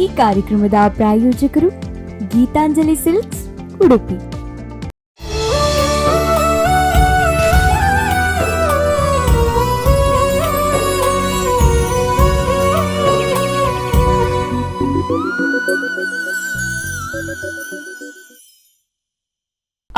ಈ ಕಾರ್ಯಕ್ರಮದ ಪ್ರಾಯೋಜಕರು ಗೀತಾಂಜಲಿ ಸಿಲ್ಕ್ಸ್, ಉಡುಪಿ.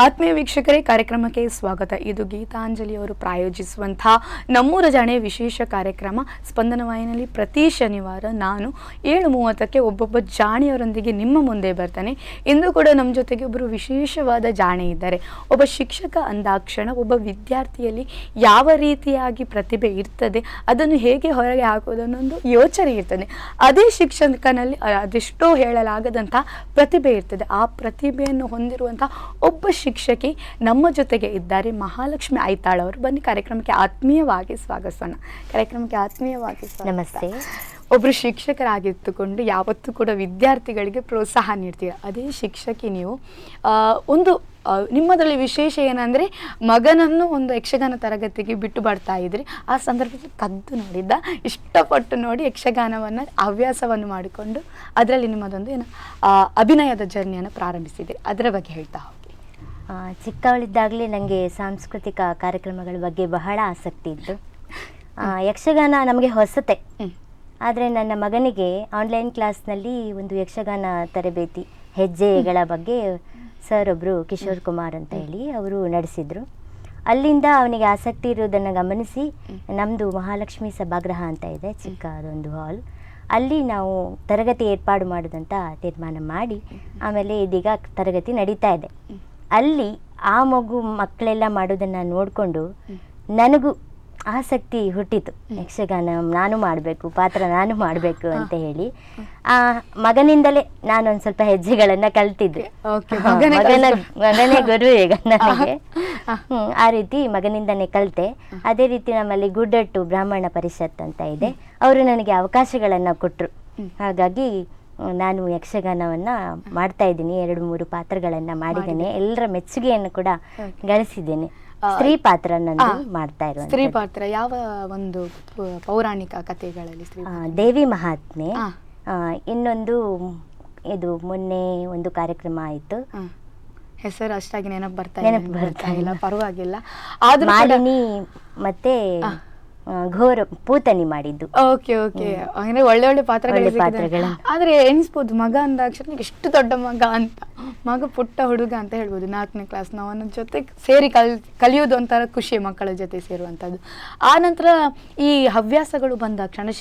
ಆತ್ಮೀಯ ವೀಕ್ಷಕರೇ, ಕಾರ್ಯಕ್ರಮಕ್ಕೆ ಸ್ವಾಗತ. ಇದು ಗೀತಾಂಜಲಿ ಅವರು ಪ್ರಾಯೋಜಿಸುವಂತಹ ನಮ್ಮೂರ ಜಾಣೆ ವಿಶೇಷ ಕಾರ್ಯಕ್ರಮ ಸ್ಪಂದನ ವಾಹಿನಿಯಲ್ಲಿ ಪ್ರತಿ ಶನಿವಾರ ನಾನು 7:30ಕ್ಕೆ ಒಬ್ಬೊಬ್ಬ ಜಾಣೆಯವರೊಂದಿಗೆ ನಿಮ್ಮ ಮುಂದೆ ಬರ್ತಾನೆ. ಇಂದು ಕೂಡ ನಮ್ಮ ಜೊತೆಗೆ ಒಬ್ಬರು ವಿಶೇಷವಾದ ಜಾಣೆ ಇದ್ದಾರೆ. ಒಬ್ಬ ಶಿಕ್ಷಕ ಅಂದಾಕ್ಷಣ ಒಬ್ಬ ವಿದ್ಯಾರ್ಥಿಯಲ್ಲಿ ಯಾವ ರೀತಿಯಾಗಿ ಪ್ರತಿಭೆ ಇರ್ತದೆ, ಅದನ್ನು ಹೇಗೆ ಹೊರಗೆ ಹಾಕೋದು ಅನ್ನೊಂದು ಯೋಚನೆ ಇರ್ತದೆ. ಅದೇ ಶಿಕ್ಷಕನಲ್ಲಿ ಅದೆಷ್ಟೋ ಹೇಳಲಾಗದಂಥ ಪ್ರತಿಭೆ ಇರ್ತದೆ. ಆ ಪ್ರತಿಭೆಯನ್ನು ಹೊಂದಿರುವಂಥ ಒಬ್ಬ ಶಿಕ್ಷಕಿ ನಮ್ಮ ಜೊತೆಗೆ ಇದ್ದಾರೆ. ಮಹಾಲಕ್ಷ್ಮಿ ಐತಾಳ್ ಅವರು. ಬನ್ನಿ ಕಾರ್ಯಕ್ರಮಕ್ಕೆ ಆತ್ಮೀಯವಾಗಿ ಸ್ವಾಗತಿಸೋಣ. ನಮಸ್ತೆ. ಒಬ್ಬರು ಶಿಕ್ಷಕರಾಗಿದ್ದುಕೊಂಡು ಯಾವತ್ತೂ ಕೂಡ ವಿದ್ಯಾರ್ಥಿಗಳಿಗೆ ಪ್ರೋತ್ಸಾಹ ನೀಡ್ತೀರ. ಅದೇ ಶಿಕ್ಷಕಿ ನೀವು. ನಿಮ್ಮದರಲ್ಲಿ ವಿಶೇಷ ಏನಂದರೆ, ಮಗನನ್ನು ಒಂದು ಯಕ್ಷಗಾನ ತರಗತಿಗೆ ಬಿಟ್ಟು ಬರ್ತಾ ಇದ್ರಿ. ಆ ಸಂದರ್ಭದಲ್ಲಿ ಕದ್ದು ನೋಡಿದ್ದ, ಇಷ್ಟಪಟ್ಟು ನೋಡಿ ಯಕ್ಷಗಾನವನ್ನು ಹವ್ಯಾಸವನ್ನು ಮಾಡಿಕೊಂಡು ಅದರಲ್ಲಿ ನಿಮ್ಮದೊಂದು ಅಭಿನಯದ ಜರ್ನಿಯನ್ನು ಪ್ರಾರಂಭಿಸಿದ್ರಿ. ಅದರ ಬಗ್ಗೆ ಹೇಳ್ತಾ ಹೋಗಿ. ಚಿಕ್ಕವಳಿದ್ದಾಗಲೇ ನನಗೆ ಸಾಂಸ್ಕೃತಿಕ ಕಾರ್ಯಕ್ರಮಗಳ ಬಗ್ಗೆ ಬಹಳ ಆಸಕ್ತಿ ಇತ್ತು. ಯಕ್ಷಗಾನ ನಮಗೆ ಹೊಸತೆ, ಆದರೆ ನನ್ನ ಮಗನಿಗೆ ಆನ್ಲೈನ್ ಕ್ಲಾಸ್ನಲ್ಲಿ ಒಂದು ಯಕ್ಷಗಾನ ತರಬೇತಿ ಹೆಜ್ಜೆಗಳ ಬಗ್ಗೆ ಸರ್ ಒಬ್ಬರು ಕಿಶೋರ್ ಕುಮಾರ್ ಅಂತ ಹೇಳಿ ಅವರು ನಡೆಸಿದರು. ಅಲ್ಲಿಂದ ಅವನಿಗೆ ಆಸಕ್ತಿ ಇರೋದನ್ನು ಗಮನಿಸಿ ನಮ್ಮದು ಮಹಾಲಕ್ಷ್ಮಿ ಸಭಾಗೃಹ ಅಂತ ಇದೆ, ಚಿಕ್ಕ ಅದೊಂದು ಹಾಲ್, ಅಲ್ಲಿ ನಾವು ತರಗತಿ ಏರ್ಪಾಡು ಮಾಡೋದಂತ ತೀರ್ಮಾನ ಮಾಡಿ ಆಮೇಲೆ ಇದೀಗ ತರಗತಿ ನಡೀತಾ ಇದೆ. ಅಲ್ಲಿ ಆ ಮಕ್ಕಳೆಲ್ಲ ಮಾಡೋದನ್ನು ನೋಡಿಕೊಂಡು ನನಗೂ ಆಸಕ್ತಿ ಹುಟ್ಟಿತು. ಯಕ್ಷಗಾನ ನಾನು ಮಾಡಬೇಕು, ಪಾತ್ರ ನಾನು ಮಾಡಬೇಕು ಅಂತ ಹೇಳಿ ಮಗನಿಂದಲೇ ನಾನೊಂದು ಸ್ವಲ್ಪ ಹೆಜ್ಜೆಗಳನ್ನು ಕಲ್ತಿದ್ದೆ. ಮಗನೇ ಗುರು ಈಗ ನನಗೆ. ಆ ರೀತಿ ಮಗನಿಂದನೇ ಕಲಿತೆ. ಅದೇ ರೀತಿ ನಮ್ಮಲ್ಲಿ ಗುಡ್ಡಟ್ಟು ಬ್ರಾಹ್ಮಣ ಪರಿಷತ್ ಅಂತ ಇದೆ, ಅವರು ನನಗೆ ಅವಕಾಶಗಳನ್ನು ಕೊಟ್ಟರು. ಹಾಗಾಗಿ ನಾನು ಯಕ್ಷಗಾನವನ್ನು ಮಾಡ್ತಾ ಇದ್ದೀನಿ. 2-3 ಪಾತ್ರಗಳನ್ನು ಮಾಡಿದ್ದೇನೆ. ಎಲ್ಲರ ಮೆಚ್ಚುಗೆಯನ್ನು ಕೂಡ ಗಳಿಸಿದ್ದೇನೆ. ಸ್ತ್ರೀ ಪಾತ್ರ ನಂದು ಮಾಡ್ತಾ ಇರುವಂತ. ಸ್ತ್ರೀ ಪಾತ್ರ ಯಾವ ಒಂದು ಪೌರಾಣಿಕ ಕಥೆಗಳಲ್ಲಿ? ದೇವಿ ಮಹಾತ್ಮೆ. ಇನ್ನೊಂದು ಇದು ಮೊನ್ನೆ ಒಂದು ಕಾರ್ಯಕ್ರಮ ಆಯಿತು, ಹೆಸರು ಅಷ್ಟಾಗಿ ನೆನಪು ಬರ್ತಾ ಇಲ್ಲ, ಪರವಾಗಿಲ್ಲ. ಆದ್ರೂ ಮಾಲಿನಿ ಮತ್ತೆ ಘೋರ ಪೂತನಿ ಮಾಡಿದ್ದು. ಓಕೆ ಅಂದ್ರೆ ಒಳ್ಳೆ ಪಾತ್ರಗಳು. ಆದ್ರೆ ಎಣಿಸ್ಬೋದು, ಮಗ ಅಂದಾಕ್ಷಣ ಎಷ್ಟು ದೊಡ್ಡ ಮಗ ಅಂತ. ಮಗ ಪುಟ್ಟ ಹುಡುಗ ಅಂತ ಹೇಳ್ಬೋದು, 4ನೇ ಕ್ಲಾಸ್. ನಾವು ಅವನ ಜೊತೆ ಸೇರಿ ಕಲಿಯೋದು ಒಂಥರ ಖುಷಿ, ಮಕ್ಕಳ ಜೊತೆ ಸೇರುವಂಥದ್ದು. ಆ ನಂತರ ಈ ಹವ್ಯಾಸಗಳು ಬಂದಾಕ್ಷಣ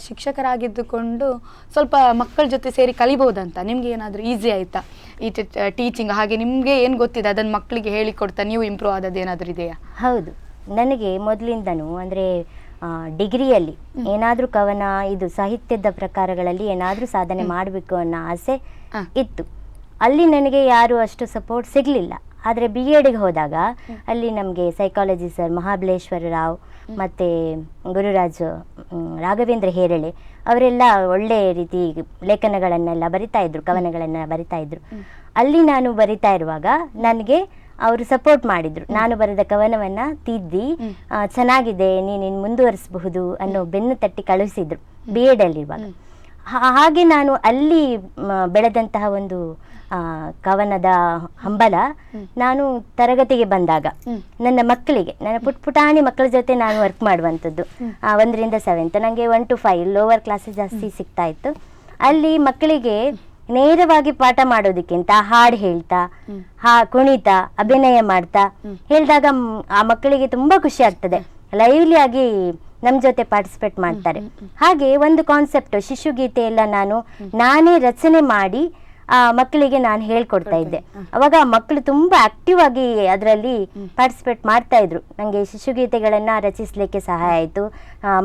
ಶಿಕ್ಷಕರಾಗಿದ್ದುಕೊಂಡು ಸ್ವಲ್ಪ ಮಕ್ಕಳ ಜೊತೆ ಸೇರಿ ಕಲಿಬಹುದಂತ ನಿಮ್ಗೆ ಏನಾದರೂ ಈಸಿ ಆಯ್ತಾ ಈ ಟೀಚಿಂಗ್? ಹಾಗೆ ನಿಮ್ಗೆ ಏನು ಗೊತ್ತಿದೆ ಅದನ್ನು ಮಕ್ಕಳಿಗೆ ಹೇಳಿಕೊಡ್ತಾ ನೀವು ಇಂಪ್ರೂವ್ ಆದದ್ದು ಏನಾದರೂ ಇದೆಯಾ? ಹೌದು, ನನಗೆ ಮೊದಲಿಂದನೂ ಅಂದರೆ ಡಿಗ್ರಿಯಲ್ಲಿ ಏನಾದರೂ ಕವನ, ಇದು ಸಾಹಿತ್ಯದ ಪ್ರಕಾರಗಳಲ್ಲಿ ಏನಾದರೂ ಸಾಧನೆ ಮಾಡಬೇಕು ಅನ್ನೋ ಆಸೆ ಇತ್ತು. ಅಲ್ಲಿ ನನಗೆ ಯಾರು ಅಷ್ಟು ಸಪೋರ್ಟ್ ಸಿಗಲಿಲ್ಲ. ಆದರೆ BEdಗೆ ಹೋದಾಗ ಅಲ್ಲಿ ನಮಗೆ ಸೈಕಾಲಜಿ ಸರ್ ಮಹಾಬಲೇಶ್ವರ ರಾವ್ ಮತ್ತು ಗುರುರಾಜ್ ರಾಘವೇಂದ್ರ ಹೇರಳೆ ಅವರೆಲ್ಲ ಒಳ್ಳೆ ರೀತಿ ಲೇಖನಗಳನ್ನೆಲ್ಲ ಬರಿತಾ ಇದ್ರು, ಕವನಗಳನ್ನು ಬರಿತಾ ಇದ್ರು. ಅಲ್ಲಿ ನಾನು ಬರಿತಾ ಇರುವಾಗ ನನಗೆ ಅವರು ಸಪೋರ್ಟ್ ಮಾಡಿದ್ರು. ನಾನು ಬರೆದ ಕವನವನ್ನು ತಿದ್ದಿ ಚೆನ್ನಾಗಿದೆ, ನೀನು ಮುಂದುವರಿಸಬಹುದು ಅನ್ನೋ ಬೆನ್ನು ತಟ್ಟಿ ಕಳುಹಿಸಿದ್ರು BEdಲ್ಲಿರುವಾಗ. ಹಾಗೆ ನಾನು ಅಲ್ಲಿ ಬೆಳೆದಂತಹ ಒಂದು ಕವನದ ಹಂಬಲ ನಾನು ತರಗತಿಗೆ ಬಂದಾಗ ನನ್ನ ಮಕ್ಕಳಿಗೆ, ನನ್ನ ಪುಟಾಣಿ ಮಕ್ಕಳ ಜೊತೆ ನಾನು ವರ್ಕ್ ಮಾಡುವಂಥದ್ದು. 1ರಿಂದ 7th, ನನಗೆ 1 to 5 ಲೋವರ್ ಕ್ಲಾಸಸ್ ಜಾಸ್ತಿ ಸಿಗ್ತಾ ಇತ್ತು. ಅಲ್ಲಿ ಮಕ್ಕಳಿಗೆ ನೇರವಾಗಿ ಪಾಠ ಮಾಡೋದಕ್ಕಿಂತ ಹಾಡು ಹೇಳ್ತಾ, ಕುಣಿತಾ, ಅಭಿನಯ ಮಾಡ್ತಾ ಹೇಳಿದಾಗ ಆ ಮಕ್ಕಳಿಗೆ ತುಂಬಾ ಖುಷಿ ಆಗ್ತದೆ. ಲೈವ್ಲಿ ಆಗಿ ನಮ್ಮ ಜೊತೆ ಪಾರ್ಟಿಸಿಪೇಟ್ ಮಾಡ್ತಾರೆ. ಹಾಗೆ ಒಂದು ಕಾನ್ಸೆಪ್ಟ್ ಶಿಶುಗೀತೆ ಎಲ್ಲ ನಾನೇ ರಚನೆ ಮಾಡಿ ಆ ಮಕ್ಕಳಿಗೆ ನಾನು ಹೇಳ್ಕೊಡ್ತಾ ಇದ್ದೆ. ಅವಾಗ ಮಕ್ಕಳು ತುಂಬಾ ಆಕ್ಟಿವ್ ಆಗಿ ಅದರಲ್ಲಿ ಪಾರ್ಟಿಸಿಪೇಟ್ ಮಾಡ್ತಾ ಇದ್ರು. ನನಗೆ ಶಿಶುಗೀತೆಗಳನ್ನ ರಚಿಸಲಿಕ್ಕೆ ಸಹಾಯ ಆಯಿತು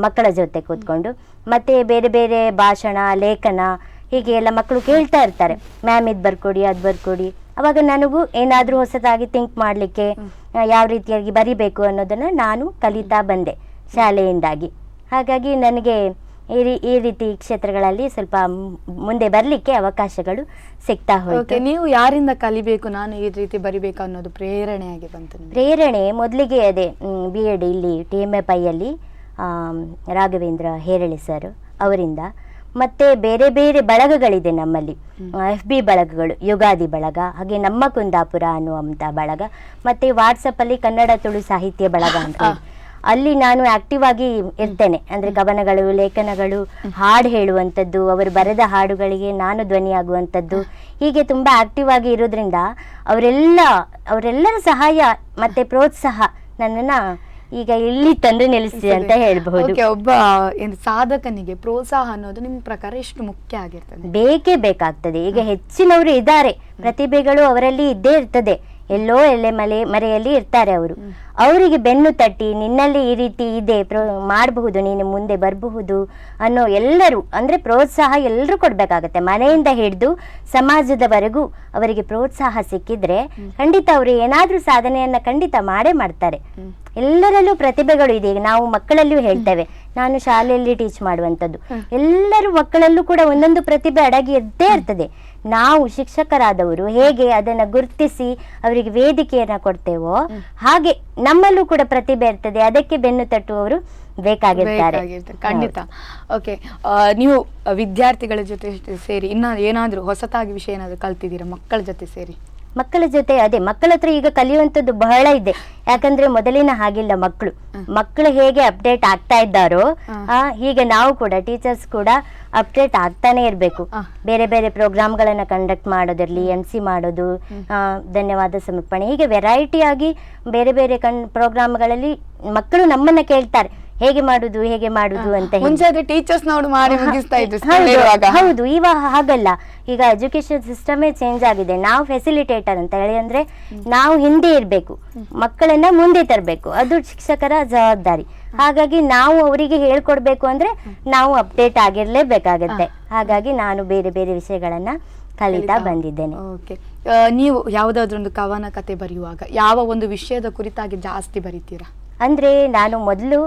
ಮಕ್ಕಳ ಜೊತೆ ಕೂತ್ಕೊಂಡು. ಮತ್ತೆ ಬೇರೆ ಬೇರೆ ಭಾಷಣ, ಲೇಖನ ಹೀಗೆ ಎಲ್ಲ ಮಕ್ಕಳು ಕೇಳ್ತಾ ಇರ್ತಾರೆ, ಮ್ಯಾಮ್ ಇದು ಬರ್ಕೊಡಿ, ಅದು ಬರ್ಕೊಡಿ. ಅವಾಗ ನನಗೂ ಏನಾದರೂ ಹೊಸದಾಗಿ ಥಿಂಕ್ ಮಾಡಲಿಕ್ಕೆ, ಯಾವ ರೀತಿಯಾಗಿ ಬರಿಬೇಕು ಅನ್ನೋದನ್ನು ನಾನು ಕಲಿತಾ ಬಂದೆ ಶಾಲೆಯಿಂದಾಗಿ. ಹಾಗಾಗಿ ನನಗೆ ಈ ರೀತಿ ಕ್ಷೇತ್ರಗಳಲ್ಲಿ ಸ್ವಲ್ಪ ಮುಂದೆ ಬರಲಿಕ್ಕೆ ಅವಕಾಶಗಳು ಸಿಗ್ತಾ ಹೋಯ್ತು. ನೀವು ಯಾರಿಂದ ಕಲಿಬೇಕು, ನಾನು ಈ ರೀತಿ ಬರಿಬೇಕು ಅನ್ನೋದು ಪ್ರೇರಣೆಯಾಗಿ ಬಂತು? ಪ್ರೇರಣೆ ಮೊದಲಿಗೆ ಅದೇ BEd ಇಲ್ಲಿ TMA ಪೈಯಲ್ಲಿ ರಾಘವೇಂದ್ರ ಹೇರಳೆ ಸರ್ ಅವರಿಂದ. ಮತ್ತೆ ಬೇರೆ ಬೇರೆ ಬಳಗಗಳಿದೆ ನಮ್ಮಲ್ಲಿ. FB ಬಳಗಗಳು, ಯುಗಾದಿ ಬಳಗ, ಹಾಗೆ ನಮ್ಮ ಕುಂದಾಪುರ ಅನ್ನುವಂಥ ಬಳಗ, ಮತ್ತೆ ವಾಟ್ಸಪ್ಪಲ್ಲಿ ಕನ್ನಡ ತುಳು ಸಾಹಿತ್ಯ ಬಳಗ ಅಂತ ಹೇಳಿ. ಅಲ್ಲಿ ನಾನು ಆಕ್ಟಿವ್ ಆಗಿ ಇರ್ತೇನೆ. ಅಂದ್ರೆ ಕವನಗಳು, ಲೇಖನಗಳು, ಹಾಡು ಹೇಳುವಂಥದ್ದು, ಅವರು ಬರೆದ ಹಾಡುಗಳಿಗೆ ನಾನು ಧ್ವನಿಯಾಗುವಂಥದ್ದು, ಹೀಗೆ ತುಂಬಾ ಆಕ್ಟಿವ್ ಆಗಿ ಇರೋದ್ರಿಂದ ಅವರೆಲ್ಲರ ಸಹಾಯ ಮತ್ತೆ ಪ್ರೋತ್ಸಾಹ ನನ್ನನ್ನ ಈಗ ಇಲ್ಲಿ ತಂದು ನಿಲ್ಲಿಸಿದೆ ಅಂತ ಹೇಳ್ಬಹುದು. ಒಬ್ಬ ಸಾಧಕನಿಗೆ ಪ್ರೋತ್ಸಾಹ ಅನ್ನೋದು ನಿಮ್ಮ ಪ್ರಕಾರ ಎಷ್ಟು ಮುಖ್ಯ ಆಗಿರ್ತದೆ? ಬೇಕೇ ಬೇಕಾಗ್ತದೆ. ಈಗ ಹೆಚ್ಚಿನವರು ಇದ್ದಾರೆ, ಪ್ರತಿಭೆಗಳು ಅವರಲ್ಲಿ ಇದ್ದೇ ಇರ್ತದೆ, ಎಲ್ಲೋ ಮರೆಯಲ್ಲಿ ಇರ್ತಾರೆ ಅವರು. ಅವರಿಗೆ ಬೆನ್ನು ತಟ್ಟಿ ನಿನ್ನಲ್ಲಿ ಈ ರೀತಿ ಇದೆ, ಮಾಡಬಹುದು, ನೀನು ಮುಂದೆ ಬರಬಹುದು ಅನ್ನೋ ಎಲ್ಲರೂ ಅಂದ್ರೆ ಪ್ರೋತ್ಸಾಹ ಎಲ್ಲರೂ ಕೊಡ್ಬೇಕಾಗತ್ತೆ. ಮನೆಯಿಂದ ಹಿಡಿದು ಸಮಾಜದವರೆಗೂ ಅವರಿಗೆ ಪ್ರೋತ್ಸಾಹ ಸಿಕ್ಕಿದ್ರೆ ಖಂಡಿತ ಅವರು ಏನಾದ್ರೂ ಸಾಧನೆಯನ್ನ ಖಂಡಿತ ಮಾಡೇ ಮಾಡ್ತಾರೆ. ಎಲ್ಲರಲ್ಲೂ ಪ್ರತಿಭೆಗಳು ಇದೆ. ಈಗ ನಾವು ಮಕ್ಕಳಲ್ಲಿಯೂ ಹೇಳ್ತೇವೆ, ನಾನು ಶಾಲೆಯಲ್ಲಿ ಟೀಚ್ ಮಾಡುವಂಥದ್ದು, ಎಲ್ಲರೂ ಮಕ್ಕಳಲ್ಲೂ ಕೂಡ ಒಂದೊಂದು ಪ್ರತಿಭೆ ಅಡಗಿ ಇದ್ದೇ ಇರ್ತದೆ. ನಾವು ಶಿಕ್ಷಕರಾದವರು ಹೇಗೆ ಅದನ್ನ ಗುರುತಿಸಿ ಅವರಿಗೆ ವೇದಿಕೆಯನ್ನ ಕೊಡ್ತೇವೋ ಹಾಗೆ ನಮ್ಮಲ್ಲೂ ಕೂಡ ಪ್ರತಿಭೆ ಇರ್ತದೆ, ಅದಕ್ಕೆ ಬೆನ್ನು ತಟ್ಟುವವರು ಬೇಕಾಗಿರ್ತಾರೆ. ಖಂಡಿತ. ಓಕೆ, ನೀವು ವಿದ್ಯಾರ್ಥಿಗಳ ಜೊತೆ ಸೇರಿ ಇನ್ನ ಏನಾದ್ರೂ ಹೊಸತಾಗಿ ವಿಷಯ ಏನಾದ್ರು ಕಲ್ತಿದ್ದೀರಾ ಮಕ್ಕಳ ಜೊತೆ ಸೇರಿ? ಮಕ್ಕಳ ಜೊತೆ ಅದೇ, ಮಕ್ಕಳ ಹತ್ರ ಈಗ ಕಲಿಯುವಂಥದ್ದು ಬಹಳ ಇದೆ. ಯಾಕಂದ್ರೆ ಮೊದಲಿನ ಹಾಗಿಲ್ಲ. ಮಕ್ಕಳು ಹೇಗೆ ಅಪ್ಡೇಟ್ ಆಗ್ತಾ ಇದ್ದಾರೋ ಹೀಗೆ ನಾವು ಕೂಡ ಟೀಚರ್ಸ್ ಕೂಡ ಅಪ್ಡೇಟ್ ಆಗ್ತಾನೆ ಇರಬೇಕು. ಬೇರೆ ಬೇರೆ ಪ್ರೋಗ್ರಾಮ್ಗಳನ್ನ ಕಂಡಕ್ಟ್ ಮಾಡೋದಿರ್ಲಿ, MC ಮಾಡೋದು, ಧನ್ಯವಾದ ಸಮರ್ಪಣೆ, ಹೀಗೆ ವೆರೈಟಿ ಆಗಿ ಬೇರೆ ಬೇರೆ ಪ್ರೋಗ್ರಾಮ್ಗಳಲ್ಲಿ ಮಕ್ಕಳು ನಮ್ಮನ್ನ ಕೇಳ್ತಾರೆ ಹೇಗೆ ಮಾಡುದು ಅಂತ. ಮುಂಚೆ ಟೀಚರ್ಸ್ ಮಾಡಿ ಮುಗಿಸ್ತಾ ಇದ್ರು. ಹೌದು, ಇವಾಗ ಹಾಗಲ್ಲ. ಈಗ ಎಜುಕೇಶನ್ ಸಿಸ್ಟಮೇ ಚೇಂಜ್ ಆಗಿದೆ. ನಾವು ಫೆಸಿಲಿಟೇಟರ್ ಅಂತ ಹೇಳಿ ಅಂದ್ರೆ ನಾವು ಹಿಂದೆ ಇರ್ಬೇಕು, ಮಕ್ಕಳನ್ನ ಮುಂದೆ ತರಬೇಕು, ಅದು ಶಿಕ್ಷಕರ ಜವಾಬ್ದಾರಿ. ಹಾಗಾಗಿ ನಾವು ಅವರಿಗೆ ಹೇಳ್ಕೊಡ್ಬೇಕು ಅಂದ್ರೆ ನಾವು ಅಪ್ಡೇಟ್ ಆಗಿರ್ಲೇಬೇಕಾಗತ್ತೆ. ಹಾಗಾಗಿ ನಾನು ಬೇರೆ ಬೇರೆ ವಿಷಯಗಳನ್ನ ಕಲಿತಾ ಬಂದಿದ್ದೇನೆ. ಓಕೆ, ನೀವು ಯಾವುದಾದ್ರೊಂದು ಕವನ ಕತೆ ಬರೆಯುವಾಗ ಯಾವ ಒಂದು ವಿಷಯದ ಕುರಿತಾಗಿ ಜಾಸ್ತಿ ಬರೀತೀರಾ? ಅಂದ್ರೆ ನಾನು ಮೊದಲು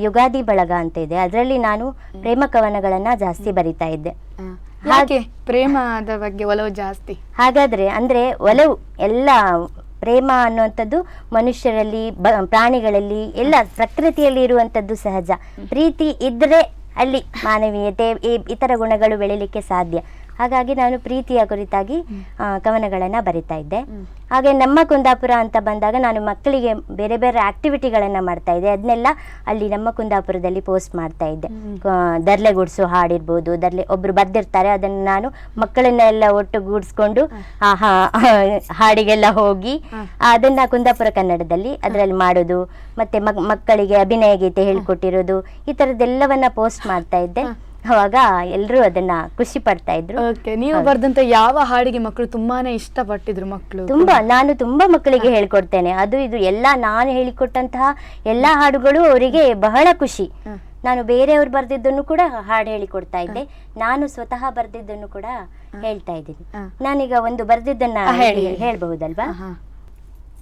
ಯುಗಾದಿ ಬಳಗ ಅಂತ ಇದೆ, ಅದರಲ್ಲಿ ನಾನು ಪ್ರೇಮ ಕವನಗಳನ್ನ ಜಾಸ್ತಿ ಬರಿತಾ ಇದ್ದೆ. ಹಾಗೆ ಪ್ರೇಮದ ಬಗ್ಗೆ ಒಲವು ಜಾಸ್ತಿ. ಹಾಗಾದ್ರೆ ಅಂದ್ರೆ ಒಲವು ಎಲ್ಲ ಪ್ರೇಮ ಅನ್ನುವಂಥದ್ದು ಮನುಷ್ಯರಲ್ಲಿ, ಪ್ರಾಣಿಗಳಲ್ಲಿ, ಎಲ್ಲ ಪ್ರಕೃತಿಯಲ್ಲಿ ಇರುವಂಥದ್ದು ಸಹಜ. ಪ್ರೀತಿ ಇದ್ರೆ ಅಲ್ಲಿ ಮಾನವೀಯತೆ, ಇತರ ಗುಣಗಳು ಬೆಳಿಲಿಕ್ಕೆ ಸಾಧ್ಯ. ಹಾಗಾಗಿ ನಾನು ಪ್ರೀತಿಯ ಕುರಿತಾಗಿ ಕವನಗಳನ್ನು ಬರಿತಾ ಇದ್ದೆ. ಹಾಗೆ ನಮ್ಮ ಕುಂದಾಪುರ ಅಂತ ಬಂದಾಗ ನಾನು ಮಕ್ಕಳಿಗೆ ಬೇರೆ ಬೇರೆ ಆಕ್ಟಿವಿಟಿಗಳನ್ನು ಮಾಡ್ತಾ ಇದ್ದೆ. ಅದನ್ನೆಲ್ಲ ಅಲ್ಲಿ ನಮ್ಮ ಕುಂದಾಪುರದಲ್ಲಿ ಪೋಸ್ಟ್ ಮಾಡ್ತಾ ಇದ್ದೆ. ದರ್ಲೆಗೂಡ್ಸು ಹಾಡಿರ್ಬೋದು, ಒಬ್ರು ಬರ್ದಿರ್ತಾರೆ, ಅದನ್ನು ನಾನು ಮಕ್ಕಳನ್ನೆಲ್ಲ ಒಟ್ಟುಗೂಡಿಸ್ಕೊಂಡು ಹಾಡಿಗೆಲ್ಲ ಹೋಗಿ ಅದನ್ನ ಕುಂದಾಪುರ ಕನ್ನಡದಲ್ಲಿ ಅದರಲ್ಲಿ ಮಾಡೋದು, ಮತ್ತೆ ಮಕ್ಕಳಿಗೆ ಅಭಿನಯ ಗೀತೆ ಹೇಳ್ಕೊಟ್ಟಿರೋದು, ಈ ಥರದ್ದೆಲ್ಲವನ್ನ ಪೋಸ್ಟ್ ಮಾಡ್ತಾ ಇದ್ದೆ. ಅವಾಗ ಎಲ್ಲರೂ ಅದನ್ನ ಖುಷಿ ಪಡ್ತಾ ಇದ್ರು. ನೀವು ಬರ್ದಂತ ಯಾವ ಹಾಡಿಗೆ ಮಕ್ಕಳು ತುಂಬಾನೇ ಇಷ್ಟಪಟ್ಟಿದ್ರು? ನಾನು ತುಂಬಾ ಮಕ್ಕಳಿಗೆ ಹೇಳ್ಕೊಡ್ತೇನೆ. ಅದು ಇದು ಎಲ್ಲ ನಾನು ಹೇಳಿಕೊಟ್ಟಂತಹ ಎಲ್ಲಾ ಹಾಡುಗಳು ಅವರಿಗೆ ಬಹಳ ಖುಷಿ. ನಾನು ಬೇರೆಯವ್ರು ಬರ್ದಿದ್ದನ್ನು ಕೂಡ ಹಾಡು ಹೇಳಿಕೊಡ್ತಾ ಇದ್ದೆ, ನಾನು ಸ್ವತಃ ಬರ್ದಿದ್ದನ್ನು ಕೂಡ ಹೇಳ್ತಾ ಇದ್ದೀನಿ. ನಾನೀಗ ಒಂದು ಬರ್ದಿದ್ದನ್ನ ಹೇಳ್ಬಹುದಲ್ವಾ?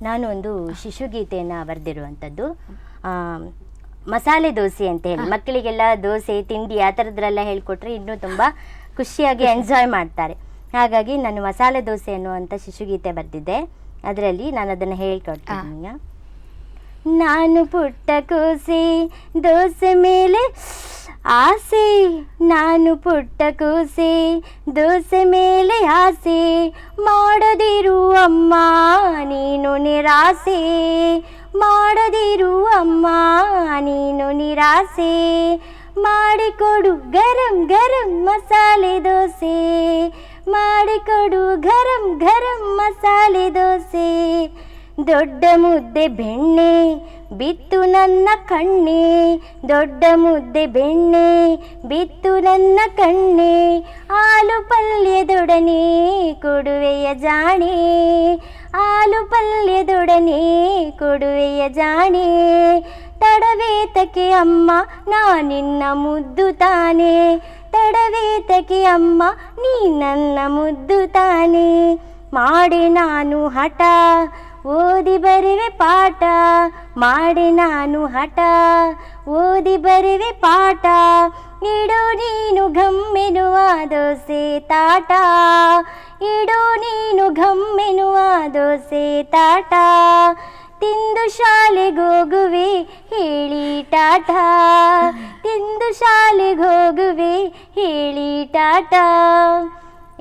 ನಾನು ಒಂದು ಶಿಶುಗೀತೆಯನ್ನ ಬರ್ದಿರುವಂತದ್ದು, ಮಸಾಲೆ ದೋಸೆ ಅಂತ ಹೇಳಿ. ಮಕ್ಕಳಿಗೆಲ್ಲ ದೋಸೆ ತಿಂಡಿ ಆ ಥರದ್ರೆಲ್ಲ ಹೇಳ್ಕೊಟ್ರೆ ಇನ್ನೂ ತುಂಬ ಖುಷಿಯಾಗಿ ಎಂಜಾಯ್ ಮಾಡ್ತಾರೆ. ಹಾಗಾಗಿ ನಾನು ಮಸಾಲೆ ದೋಸೆ ಅನ್ನುವಂಥ ಶಿಶುಗೀತೆ ಬರೆದಿದ್ದೆ. ಅದರಲ್ಲಿ ನಾನು ಅದನ್ನು ಹೇಳ್ಕೊಡ್ತೀನಿ. ನಾನು ಪುಟ್ಟ ಕೂಸೆ ದೋಸೆ ಮೇಲೆ ಆಸೆ, ನಾನು ಪುಟ್ಟ ಕೂಸೆ ದೋಸೆ ಮೇಲೆ ಆಸೆ, ಮಾಡದಿರು ಅಮ್ಮ ನೀನು ನಿರಾಸೆ, ಮಾಡದಿರು ಅಮ್ಮ ನೀನು ನಿರಾಸೆ, ಮಾಡಿಕೊಡು ಗರಂ ಗರಂ ಮಸಾಲೆ ದೋಸೆ, ಮಾಡಿಕೊಡು ಗರಂ ಗರಂ ಮಸಾಲೆ ದೋಸೆ, ದೊಡ್ಡ ಮುದ್ದೆ ಬೆಣ್ಣೆ ಬಿತ್ತು ನನ್ನ ಕಣ್ಣೆ, ದೊಡ್ಡ ಮುದ್ದೆ ಬೆಣ್ಣೆ ಬಿತ್ತು ನನ್ನ ಕಣ್ಣೆ, ಆಲು ಪಲ್ಯದೊಡನೆ ಕೊಡುವೆಯ ಜಾಣೆ, ಆಲು ಪಲ್ಯದೊಡನೆ ಕೊಡುವೆಯ ಜಾಣೆ, ತಡವೇತಕ್ಕೆ ಅಮ್ಮ ನಾ ನಿನ್ನ ಮುದ್ದು ತಾನೆ, ತಡವೇತಕ್ಕೆ ಅಮ್ಮ ನೀ ನನ್ನ ಮುದ್ದು ತಾನೆ, ಮಾಡಿ ನಾನು ಹಠ ಓದಿ ಬರುವೆ ಪಾಠ, ಮಾಡಿ ನಾನು ಹಠ ಓದಿ ಬರುವೆ ಪಾಠ, ಇಡು ನೀನು ಘಮ್ಮೆನುವ ದೋಸೆ ತಾಟ, ಇಡು ನೀನು ಘಮ್ಮೆನುವ ದೋಸೆ ತಾಟ, ತಿಂದು ಶಾಲೆಗೋಗುವೆ ಹೇಳಿ ಟಾಟಾ, ತಿಂದು ಶಾಲೆಗೋಗುವೆ ಹೇಳಿ ಟಾಟಾ.